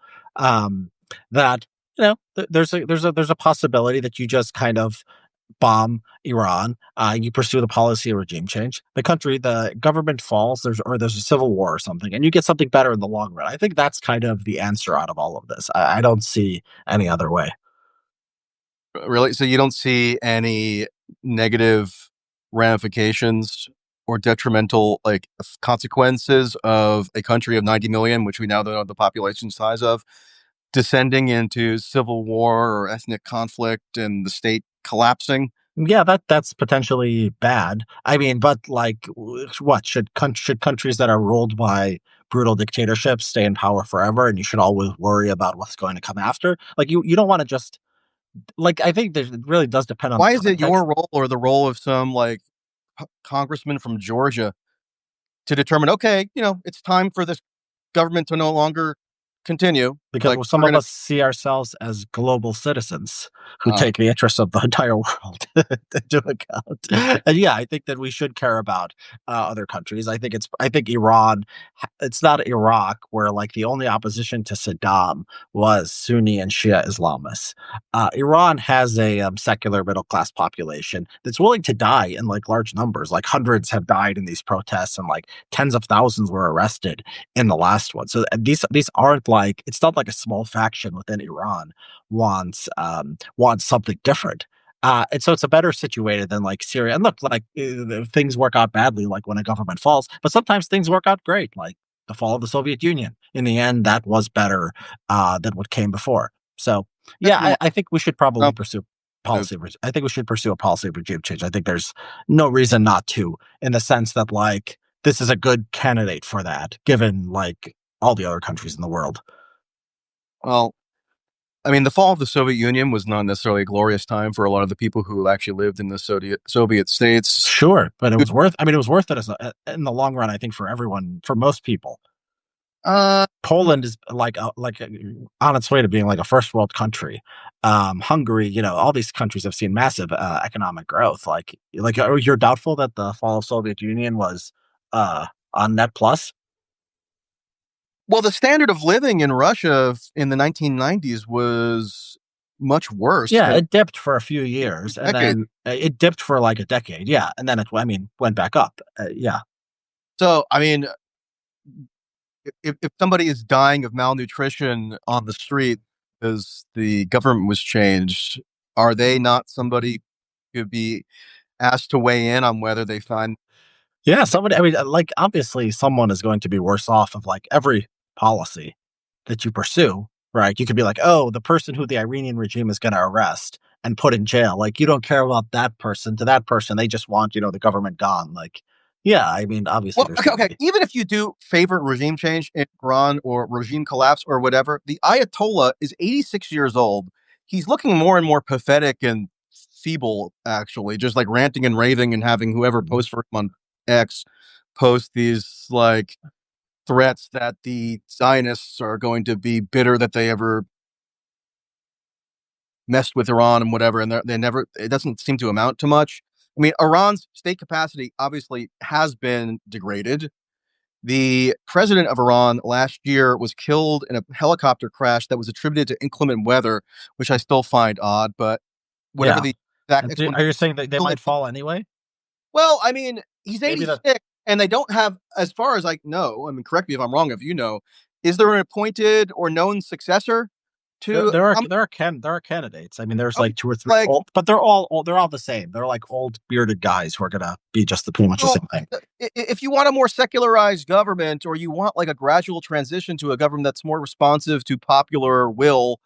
[SPEAKER 1] that there's a possibility that you just kind of bomb Iran, you pursue the policy of regime change. The government falls, there's a civil war or something, and you get something better in the long run. I think that's kind of the answer out of all of this. I don't see any other way.
[SPEAKER 2] Really? So you don't see any negative ramifications or detrimental like consequences of a country of 90 million, which we now know the population size of, descending into civil war or ethnic conflict and the state collapsing?
[SPEAKER 1] Yeah, that's potentially bad. I mean, but like, what should countries that are ruled by brutal dictatorships stay in power forever, and you should always worry about what's going to come after? Like, you don't want to just like. I think it really does depend on the
[SPEAKER 2] Why is it
[SPEAKER 1] context
[SPEAKER 2] your role or the role of some like congressman from Georgia to determine, okay, it's time for this government to no longer continue?
[SPEAKER 1] because
[SPEAKER 2] Like
[SPEAKER 1] some
[SPEAKER 2] we're
[SPEAKER 1] of
[SPEAKER 2] gonna
[SPEAKER 1] us see ourselves as global citizens who
[SPEAKER 2] uh,
[SPEAKER 1] take the interests of the entire world into account. And yeah, I think that we should care about other countries. I think Iran, it's not Iraq where like the only opposition to Saddam was Sunni and Shia Islamists. Iran has a secular middle class population that's willing to die in like large numbers. Like hundreds have died in these protests, and like tens of thousands were arrested in the last one. So these aren't like, it's not like a small faction within Iran wants something different. And so it's a better situated than like Syria. And look, like things work out badly, like when a government falls, but sometimes things work out great, like the fall of the Soviet Union. In the end, that was better than what came before. So yeah, I think we should probably pursue policy. I think we should pursue a policy of regime change. I think there's no reason not to, in the sense that like this is a good candidate for that, given like all the other countries in the world.
[SPEAKER 2] well, I mean, the fall of the Soviet Union was not necessarily a glorious time for a lot of the people who actually lived in the Soviet states.
[SPEAKER 1] Sure, but it was worth. I mean, it was worth it in the long run. I think for everyone, for most people,
[SPEAKER 2] Uh,
[SPEAKER 1] Poland is on its way to being like a first world country. Hungary, all these countries have seen massive economic growth. You're doubtful that the fall of Soviet Union was on net plus.
[SPEAKER 2] well, the standard of living in Russia in the 1990s was much worse
[SPEAKER 1] Yeah,
[SPEAKER 2] than
[SPEAKER 1] it dipped for a few years, and
[SPEAKER 2] decades.
[SPEAKER 1] then it dipped for like a decade. Yeah, and then it, I mean, went back up. Yeah,
[SPEAKER 2] So, I mean, if somebody is dying of malnutrition on the street because the government was changed, are they not somebody who could be asked to weigh in on whether they find
[SPEAKER 1] yeah. Somebody, I mean, like obviously, someone is going to be worse off of like every policy that you pursue, right? You could be like, oh, the person who the Iranian regime is going to arrest and put in jail. Like, you don't care about that person. To that person, they just want the government gone. Like, yeah, I mean, obviously,
[SPEAKER 2] well,
[SPEAKER 1] there's
[SPEAKER 2] okay,
[SPEAKER 1] going to
[SPEAKER 2] okay.
[SPEAKER 1] be.
[SPEAKER 2] Even if you do favor regime change in Iran or regime collapse or whatever, the Ayatollah is 86 years old. He's looking more and more pathetic and feeble, actually, just like ranting and raving and having whoever posts for him on X post these like threats that the Zionists are going to be bitter that they ever messed with Iran and whatever, and they never. It doesn't seem to amount to much. I mean, Iran's state capacity obviously has been degraded. The president of Iran last year was killed in a helicopter crash that was attributed to inclement weather, which I still find odd. But whatever
[SPEAKER 1] Yeah.
[SPEAKER 2] the exact
[SPEAKER 1] Are
[SPEAKER 2] explanation,
[SPEAKER 1] you saying that they might fall anyway?
[SPEAKER 2] well, I mean, he's
[SPEAKER 1] Maybe that
[SPEAKER 2] 86, and they don't have, as far as I know. I mean, correct me if I'm wrong. If you know, is there an appointed or known successor
[SPEAKER 1] there,
[SPEAKER 2] to?
[SPEAKER 1] there are candidates. I mean, there's
[SPEAKER 2] Okay,
[SPEAKER 1] like two or three
[SPEAKER 2] like,
[SPEAKER 1] old, but they're all the same. They're like old bearded guys who are gonna be just pretty much the
[SPEAKER 2] well,
[SPEAKER 1] same thing.
[SPEAKER 2] if you want a more secularized government, or you want like a gradual transition to a government that's more responsive to popular will,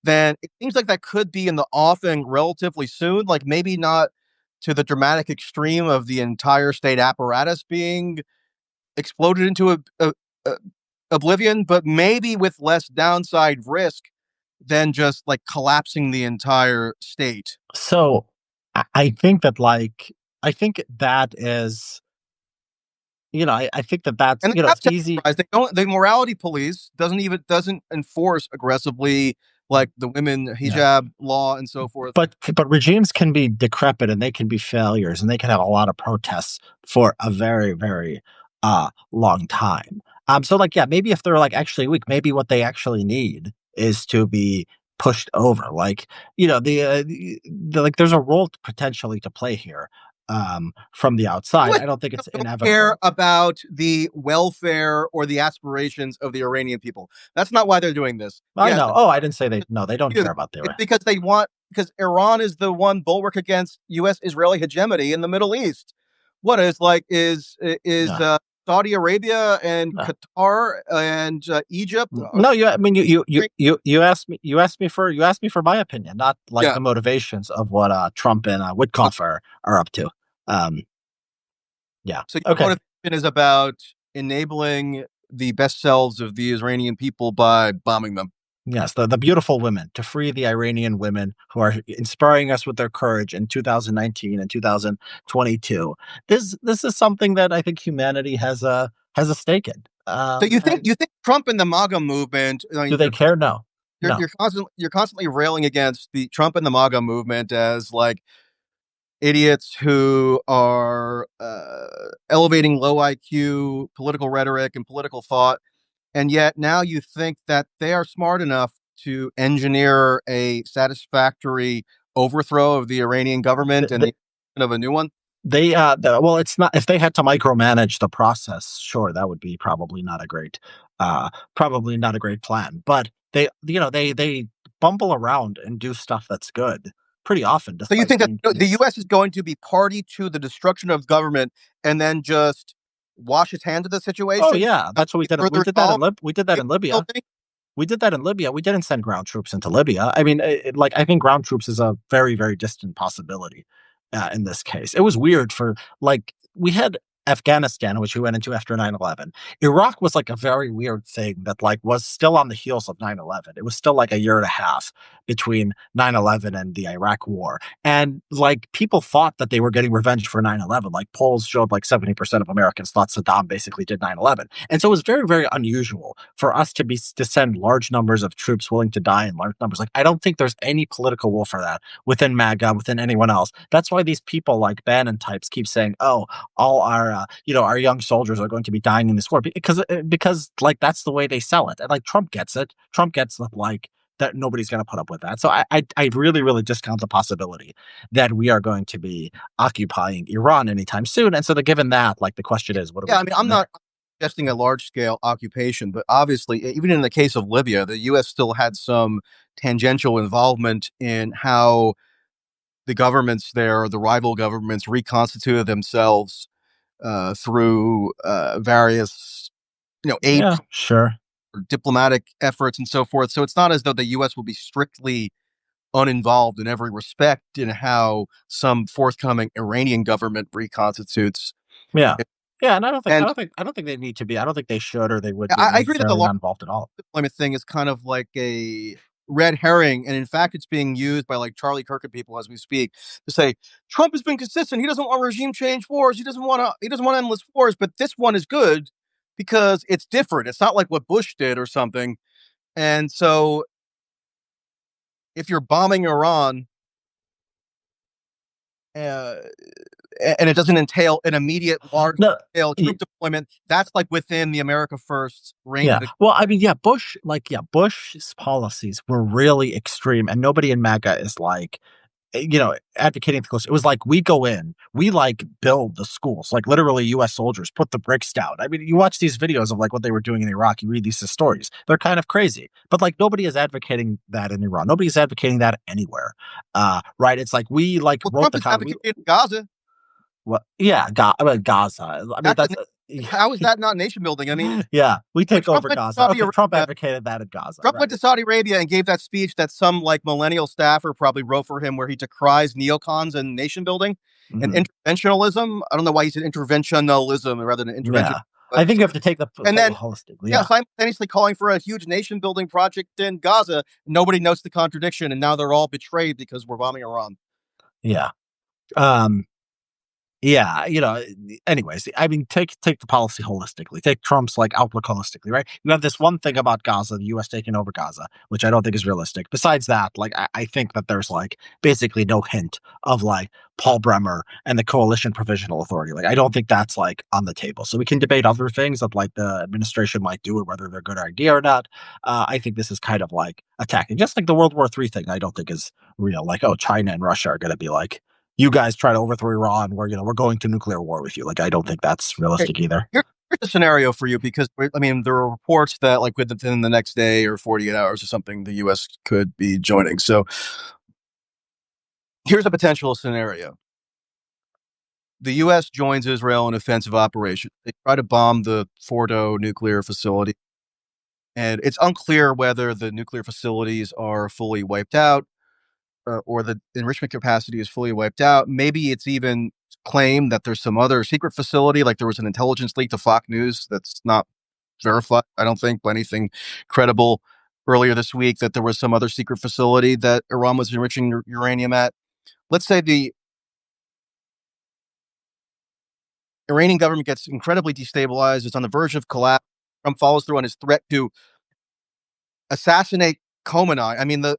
[SPEAKER 2] then it seems like that could be in the offing relatively soon. Like maybe not to the dramatic extreme of the entire state apparatus being exploded into a oblivion, but maybe with less downside risk than just like collapsing the entire state.
[SPEAKER 1] So I think that I think that is I think that that's
[SPEAKER 2] And they
[SPEAKER 1] it's
[SPEAKER 2] have
[SPEAKER 1] easy.
[SPEAKER 2] temporized. They don't. The morality police doesn't enforce aggressively like the women
[SPEAKER 1] Yeah.
[SPEAKER 2] hijab law and so forth.
[SPEAKER 1] But regimes can be decrepit and they can be failures and they can have a lot of protests for a very very long time. So like yeah, maybe if they're like actually weak, maybe what they actually need is to be pushed over. Like like there's a role potentially to play here from the outside.
[SPEAKER 2] US
[SPEAKER 1] I don't think it's
[SPEAKER 2] don't care
[SPEAKER 1] inevitable.
[SPEAKER 2] about the welfare or the aspirations of the Iranian people. That's not why they're doing this.
[SPEAKER 1] I
[SPEAKER 2] Yes,
[SPEAKER 1] know. Oh, I didn't say they. No, they don't care about
[SPEAKER 2] it's
[SPEAKER 1] their.
[SPEAKER 2] because they want, because Iran is the one bulwark against U.S. Israeli hegemony in the Middle East. What is like is
[SPEAKER 1] Yeah.
[SPEAKER 2] Saudi Arabia and
[SPEAKER 1] No.
[SPEAKER 2] Qatar and Egypt?
[SPEAKER 1] No, I mean, you asked me for my opinion, not like
[SPEAKER 2] Yeah.
[SPEAKER 1] the motivations of what Trump and Witkoff are up to. Um, yeah.
[SPEAKER 2] So your
[SPEAKER 1] Okay.
[SPEAKER 2] motivation is about enabling the best selves of the Iranian people by bombing them.
[SPEAKER 1] Yes, the beautiful women to free the Iranian women who are inspiring us with their courage in 2019 and 2022. This is something that I think humanity has a stake in.
[SPEAKER 2] So
[SPEAKER 1] And
[SPEAKER 2] you think Trump and the MAGA movement? I
[SPEAKER 1] do
[SPEAKER 2] mean,
[SPEAKER 1] they care? No, no.
[SPEAKER 2] you're constantly railing against the Trump and the MAGA movement as like idiots who are elevating low IQ political rhetoric and political thought, and yet now you think that they are smart enough to engineer a satisfactory overthrow of the Iranian government and the of a new one.
[SPEAKER 1] Well, it's not, if they had to micromanage the process, sure, that would be probably not a great plan. But they bumble around and do stuff that's good pretty often,
[SPEAKER 2] So you
[SPEAKER 1] despite
[SPEAKER 2] think that
[SPEAKER 1] being
[SPEAKER 2] the
[SPEAKER 1] idiots.
[SPEAKER 2] U.S. is going to be party to the destruction of government and then just wash its hands of the
[SPEAKER 1] Oh
[SPEAKER 2] situation,
[SPEAKER 1] yeah,
[SPEAKER 2] not
[SPEAKER 1] that's what we
[SPEAKER 2] be
[SPEAKER 1] did. We
[SPEAKER 2] further
[SPEAKER 1] did that in
[SPEAKER 2] involved?
[SPEAKER 1] Lib. We did that
[SPEAKER 2] You
[SPEAKER 1] in
[SPEAKER 2] still
[SPEAKER 1] Libya.
[SPEAKER 2] think?
[SPEAKER 1] We did that in Libya. We didn't send ground troops into Libya. I mean, I think ground troops is a very, very distant possibility in this case. It was weird for like we had Afghanistan, which we went into after 9/11. Iraq was like a very weird thing that like was still on the heels of 9/11. It was still like a year and a half between 9/11 and the Iraq war. And like people thought that they were getting revenge for 9/11. Like polls showed like 70% of Americans thought Saddam basically did 9/11. And so it was very, very unusual for us to send large numbers of troops willing to die in large numbers. Like I don't think there's any political will for that within MAGA, within anyone else. That's why these people like Bannon types keep saying, "Oh, all our young soldiers are going to be dying in this war," because like that's the way they sell it. And like Trump gets it. Trump gets that like that nobody's going to put up with that. So I really, really discount the possibility that we are going to be occupying Iran anytime soon. And so, given that, like, the question is, what do we
[SPEAKER 2] Yeah, I
[SPEAKER 1] do
[SPEAKER 2] mean,
[SPEAKER 1] from
[SPEAKER 2] I'm
[SPEAKER 1] there?
[SPEAKER 2] not suggesting a large scale occupation, but obviously, even in the case of Libya, the U.S. still had some tangential involvement in how the governments there, the rival governments, reconstituted themselves through various, aid
[SPEAKER 1] Yeah, sure.
[SPEAKER 2] or diplomatic efforts and so forth. So it's not as though the U.S. will be strictly uninvolved in every respect in how some forthcoming Iranian government reconstitutes.
[SPEAKER 1] Yeah. Yeah, and
[SPEAKER 2] And
[SPEAKER 1] I don't think they need to be. I don't think they should or they would be
[SPEAKER 2] I agree that the
[SPEAKER 1] necessarily
[SPEAKER 2] large
[SPEAKER 1] not involved at all.
[SPEAKER 2] deployment thing is kind of like a red herring, and in fact, it's being used by like Charlie Kirk and people as we speak to say Trump has been consistent. He doesn't want regime change wars. He doesn't want to. He doesn't want endless wars. But this one is good because it's different. It's not like what Bush did or something. And so, if you're bombing Iran, uh, and it doesn't entail an immediate large
[SPEAKER 1] No,
[SPEAKER 2] scale troop deployment, that's like within the America First range
[SPEAKER 1] yeah.
[SPEAKER 2] of the.
[SPEAKER 1] Well, I mean, yeah, Bush's policies were really extreme, and nobody in MAGA is like, advocating for close. It was like we go in, we like build the schools, like literally U.S. soldiers put the bricks down. I mean, you watch these videos of like what they were doing in Iraq, you read these stories, they're kind of crazy. But like nobody is advocating that in Iran. Nobody's advocating that anywhere. Right? It's like we like
[SPEAKER 2] Well,
[SPEAKER 1] wrote
[SPEAKER 2] Trump
[SPEAKER 1] the
[SPEAKER 2] is
[SPEAKER 1] con. We
[SPEAKER 2] advocating Gaza.
[SPEAKER 1] what? Yeah, I mean, Gaza. I mean,
[SPEAKER 2] That's
[SPEAKER 1] that's
[SPEAKER 2] a, how is that not nation building? I mean,
[SPEAKER 1] yeah. We
[SPEAKER 2] when
[SPEAKER 1] take over Gaza. Okay, Trump advocated that in Gaza,
[SPEAKER 2] Trump went
[SPEAKER 1] right?
[SPEAKER 2] to Saudi Arabia and gave that speech that some like millennial staffer probably wrote for him, where he decries neocons and nation building and
[SPEAKER 1] Hmm.
[SPEAKER 2] interventionalism. I don't know why he said interventionalism rather than intervention,
[SPEAKER 1] Yeah,
[SPEAKER 2] but
[SPEAKER 1] I think you have to take the
[SPEAKER 2] and
[SPEAKER 1] whole
[SPEAKER 2] then
[SPEAKER 1] holistically.
[SPEAKER 2] yeah,
[SPEAKER 1] Yeah,
[SPEAKER 2] simultaneously calling for a huge nation building project in Gaza. Nobody notes the contradiction, and now they're all betrayed because we're bombing Iran.
[SPEAKER 1] yeah. Um, Yeah, anyways, I mean, take the policy holistically. Take Trump's like outlook holistically, right? You have this one thing about Gaza, the U.S. taking over Gaza, which I don't think is realistic. Besides that, like I think that there's like basically no hint of like Paul Bremer and the Coalition Provisional Authority. Like I don't think that's like on the table. So we can debate other things that like the administration might do and whether they're a good idea or not. I think this is kind of like attacking, just like the World War III thing. I don't think is real. Like, oh, China and Russia are going to be like, you guys try to overthrow Iran, we're going to nuclear war with you. Like, I don't think that's
[SPEAKER 2] Okay,
[SPEAKER 1] realistic either.
[SPEAKER 2] here's a scenario for you because I mean there are reports that like within the next day or 48 hours or something, the U.S. could be joining. So here's a potential scenario: the U.S. joins Israel in offensive operation. They try to bomb the Fordo nuclear facility, and it's unclear whether the nuclear facilities are fully wiped out or the enrichment capacity is fully wiped out. Maybe it's even claimed that there's some other secret facility, like there was an intelligence leak to Fox News that's not verified, I don't think, by anything credible earlier this week, that there was some other secret facility that Iran was enriching uranium at. Let's say the Iranian government gets incredibly destabilized, it's on the verge of collapse. Trump follows through on his threat to assassinate Khamenei. I mean, the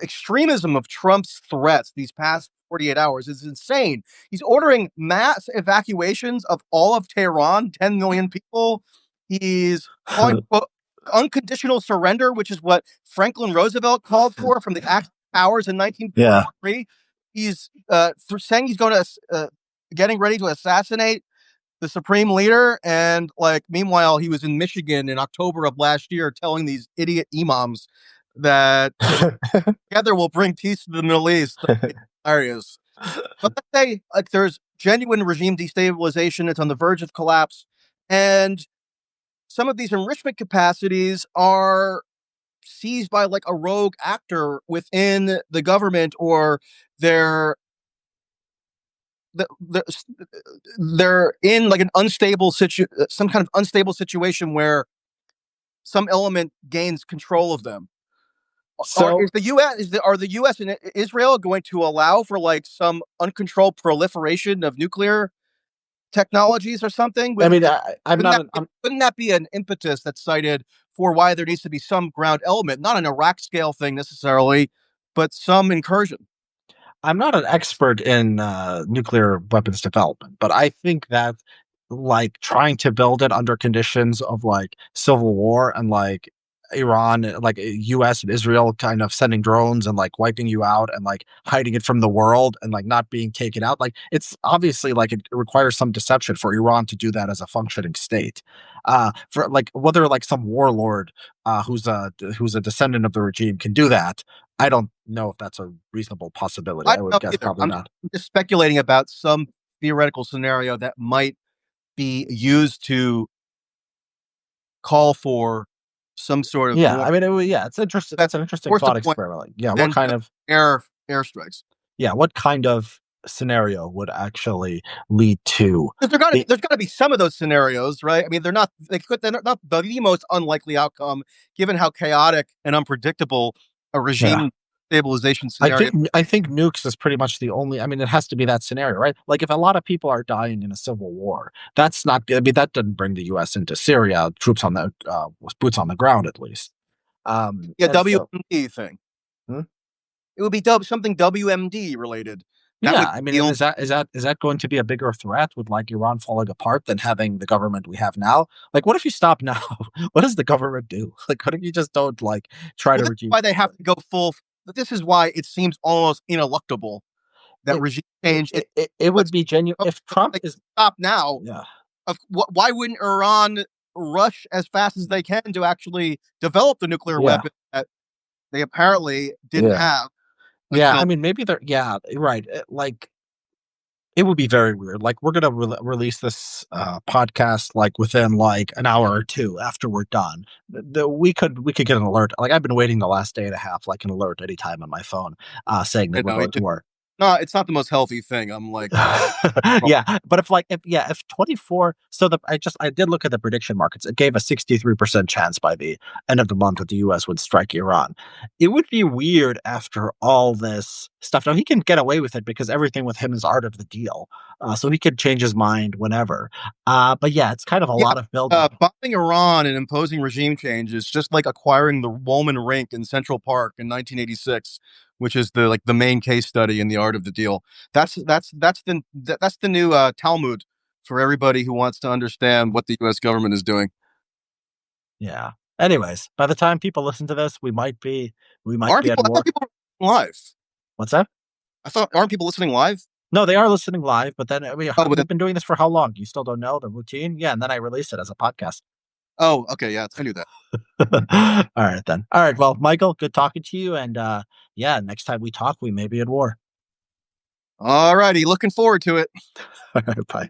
[SPEAKER 2] extremism of Trump's threats these past 48 hours is insane. He's ordering mass evacuations of all of Tehran, 10 million people. He's calling for unconditional surrender, which is what Franklin Roosevelt called for from the Act of Powers in
[SPEAKER 1] Yeah.
[SPEAKER 2] 1943. He's saying he's going to getting ready to assassinate the supreme leader. And like, meanwhile, he was in Michigan in October of last year telling these idiot imams that together we'll bring peace to the Middle East areas. But let's say like there's genuine regime destabilization, it's on the verge of collapse, and some of these enrichment capacities are seized by like a rogue actor within the government, or they're they're in like an unstable some kind of unstable situation where some element gains control of them.
[SPEAKER 1] So
[SPEAKER 2] Is the U.S. Are the U.S. and Israel going to allow for like some uncontrolled proliferation of nuclear technologies or something?
[SPEAKER 1] I mean, I'm not an
[SPEAKER 2] Wouldn't that be an impetus that's cited for why there needs to be some ground element, not an Iraq scale thing necessarily, but some incursion?
[SPEAKER 1] I'm not an expert in nuclear weapons development, but I think that like trying to build it under conditions of like civil war and like Iran, like U.S. and Israel, kind of sending drones and like wiping you out and like hiding it from the world and like not being taken out. Like it's obviously like it requires some deception for Iran to do that as a functioning state. For like whether like some warlord who's a descendant of the regime can do that, I don't know if that's a reasonable possibility.
[SPEAKER 2] I
[SPEAKER 1] I would
[SPEAKER 2] don't know
[SPEAKER 1] guess
[SPEAKER 2] either.
[SPEAKER 1] probably not.
[SPEAKER 2] I'm just speculating about some theoretical scenario that might be used to call for some sort of
[SPEAKER 1] Yeah,
[SPEAKER 2] more
[SPEAKER 1] I mean, yeah, it's interesting.
[SPEAKER 2] that
[SPEAKER 1] That's an interesting
[SPEAKER 2] force
[SPEAKER 1] thought
[SPEAKER 2] deployment
[SPEAKER 1] experiment. Like, yeah, what
[SPEAKER 2] than
[SPEAKER 1] kind
[SPEAKER 2] just
[SPEAKER 1] of
[SPEAKER 2] airstrikes.
[SPEAKER 1] yeah, what kind of scenario would actually lead to the
[SPEAKER 2] There's gotta be some of those scenarios, right? I mean, they're not the most unlikely outcome, given how chaotic and unpredictable a
[SPEAKER 1] yeah.
[SPEAKER 2] regime stabilization
[SPEAKER 1] I
[SPEAKER 2] scenario.
[SPEAKER 1] think I think nukes is pretty much the only. I mean, it has to be that scenario, right? Like if a lot of people are dying in a civil war, that's not. I mean, that doesn't bring the U.S. into Syria. Troops on the boots on the ground, at least.
[SPEAKER 2] Yeah,
[SPEAKER 1] And so,
[SPEAKER 2] WMD thing.
[SPEAKER 1] hmm?
[SPEAKER 2] It would be something WMD related. That
[SPEAKER 1] Yeah,
[SPEAKER 2] would
[SPEAKER 1] I
[SPEAKER 2] be
[SPEAKER 1] mean,
[SPEAKER 2] the
[SPEAKER 1] and
[SPEAKER 2] only.
[SPEAKER 1] is that going to be a bigger threat with like Iran falling apart than having the government we have now? Like, what if you stop now? What does the government do? Like, what if you just don't like try
[SPEAKER 2] Well,
[SPEAKER 1] to
[SPEAKER 2] this is
[SPEAKER 1] regime?
[SPEAKER 2] why they have to go full. This is why it seems almost ineluctable that
[SPEAKER 1] It
[SPEAKER 2] regime change is
[SPEAKER 1] it would
[SPEAKER 2] what's.
[SPEAKER 1] be genuine if Trump
[SPEAKER 2] They
[SPEAKER 1] is.
[SPEAKER 2] stop now.
[SPEAKER 1] Yeah,
[SPEAKER 2] Why wouldn't Iran rush as fast as they can to actually develop the nuclear
[SPEAKER 1] yeah,
[SPEAKER 2] weapon that they apparently didn't
[SPEAKER 1] yeah,
[SPEAKER 2] have
[SPEAKER 1] yeah. I
[SPEAKER 2] until.
[SPEAKER 1] mean, maybe they're yeah, right. Like it would be very weird. Like we're gonna release this podcast like within like an hour or two after we're done. We could get an alert. Like I've been waiting the last day and a half, like an alert anytime on my phone, saying that
[SPEAKER 2] You
[SPEAKER 1] we're
[SPEAKER 2] know,
[SPEAKER 1] going to war.
[SPEAKER 2] no, it's not the most healthy thing. I'm like,
[SPEAKER 1] Yeah, but if 24, so the I did look at the prediction markets. It gave a 63% chance by the end of the month that the US would strike Iran. It would be weird after all this stuff. Now he can get away with it because everything with him is art of the deal. So he could change his mind whenever. But yeah, it's kind of a
[SPEAKER 2] yeah,
[SPEAKER 1] lot of buildup.
[SPEAKER 2] bombing Iran and imposing regime change is just like acquiring the Woolman Rink in Central Park in 1986, which is the main case study in the art of the deal. That's the new Talmud for everybody who wants to understand what the U.S. government is doing.
[SPEAKER 1] Yeah. Anyways, by the time people listen to this, we might be at
[SPEAKER 2] I thought
[SPEAKER 1] war.
[SPEAKER 2] people were live.
[SPEAKER 1] What's that?
[SPEAKER 2] I thought aren't people listening live?
[SPEAKER 1] No, they are listening live, but then
[SPEAKER 2] Oh, but
[SPEAKER 1] we've been doing this for how long? You still don't know the routine? Yeah, and then I release it as a podcast.
[SPEAKER 2] oh, okay, yeah, I knew that.
[SPEAKER 1] All right then. All right. Well, Michael, good talking to you. And yeah, next time we talk, we may be at war.
[SPEAKER 2] All righty, looking forward to it.
[SPEAKER 1] All right, bye.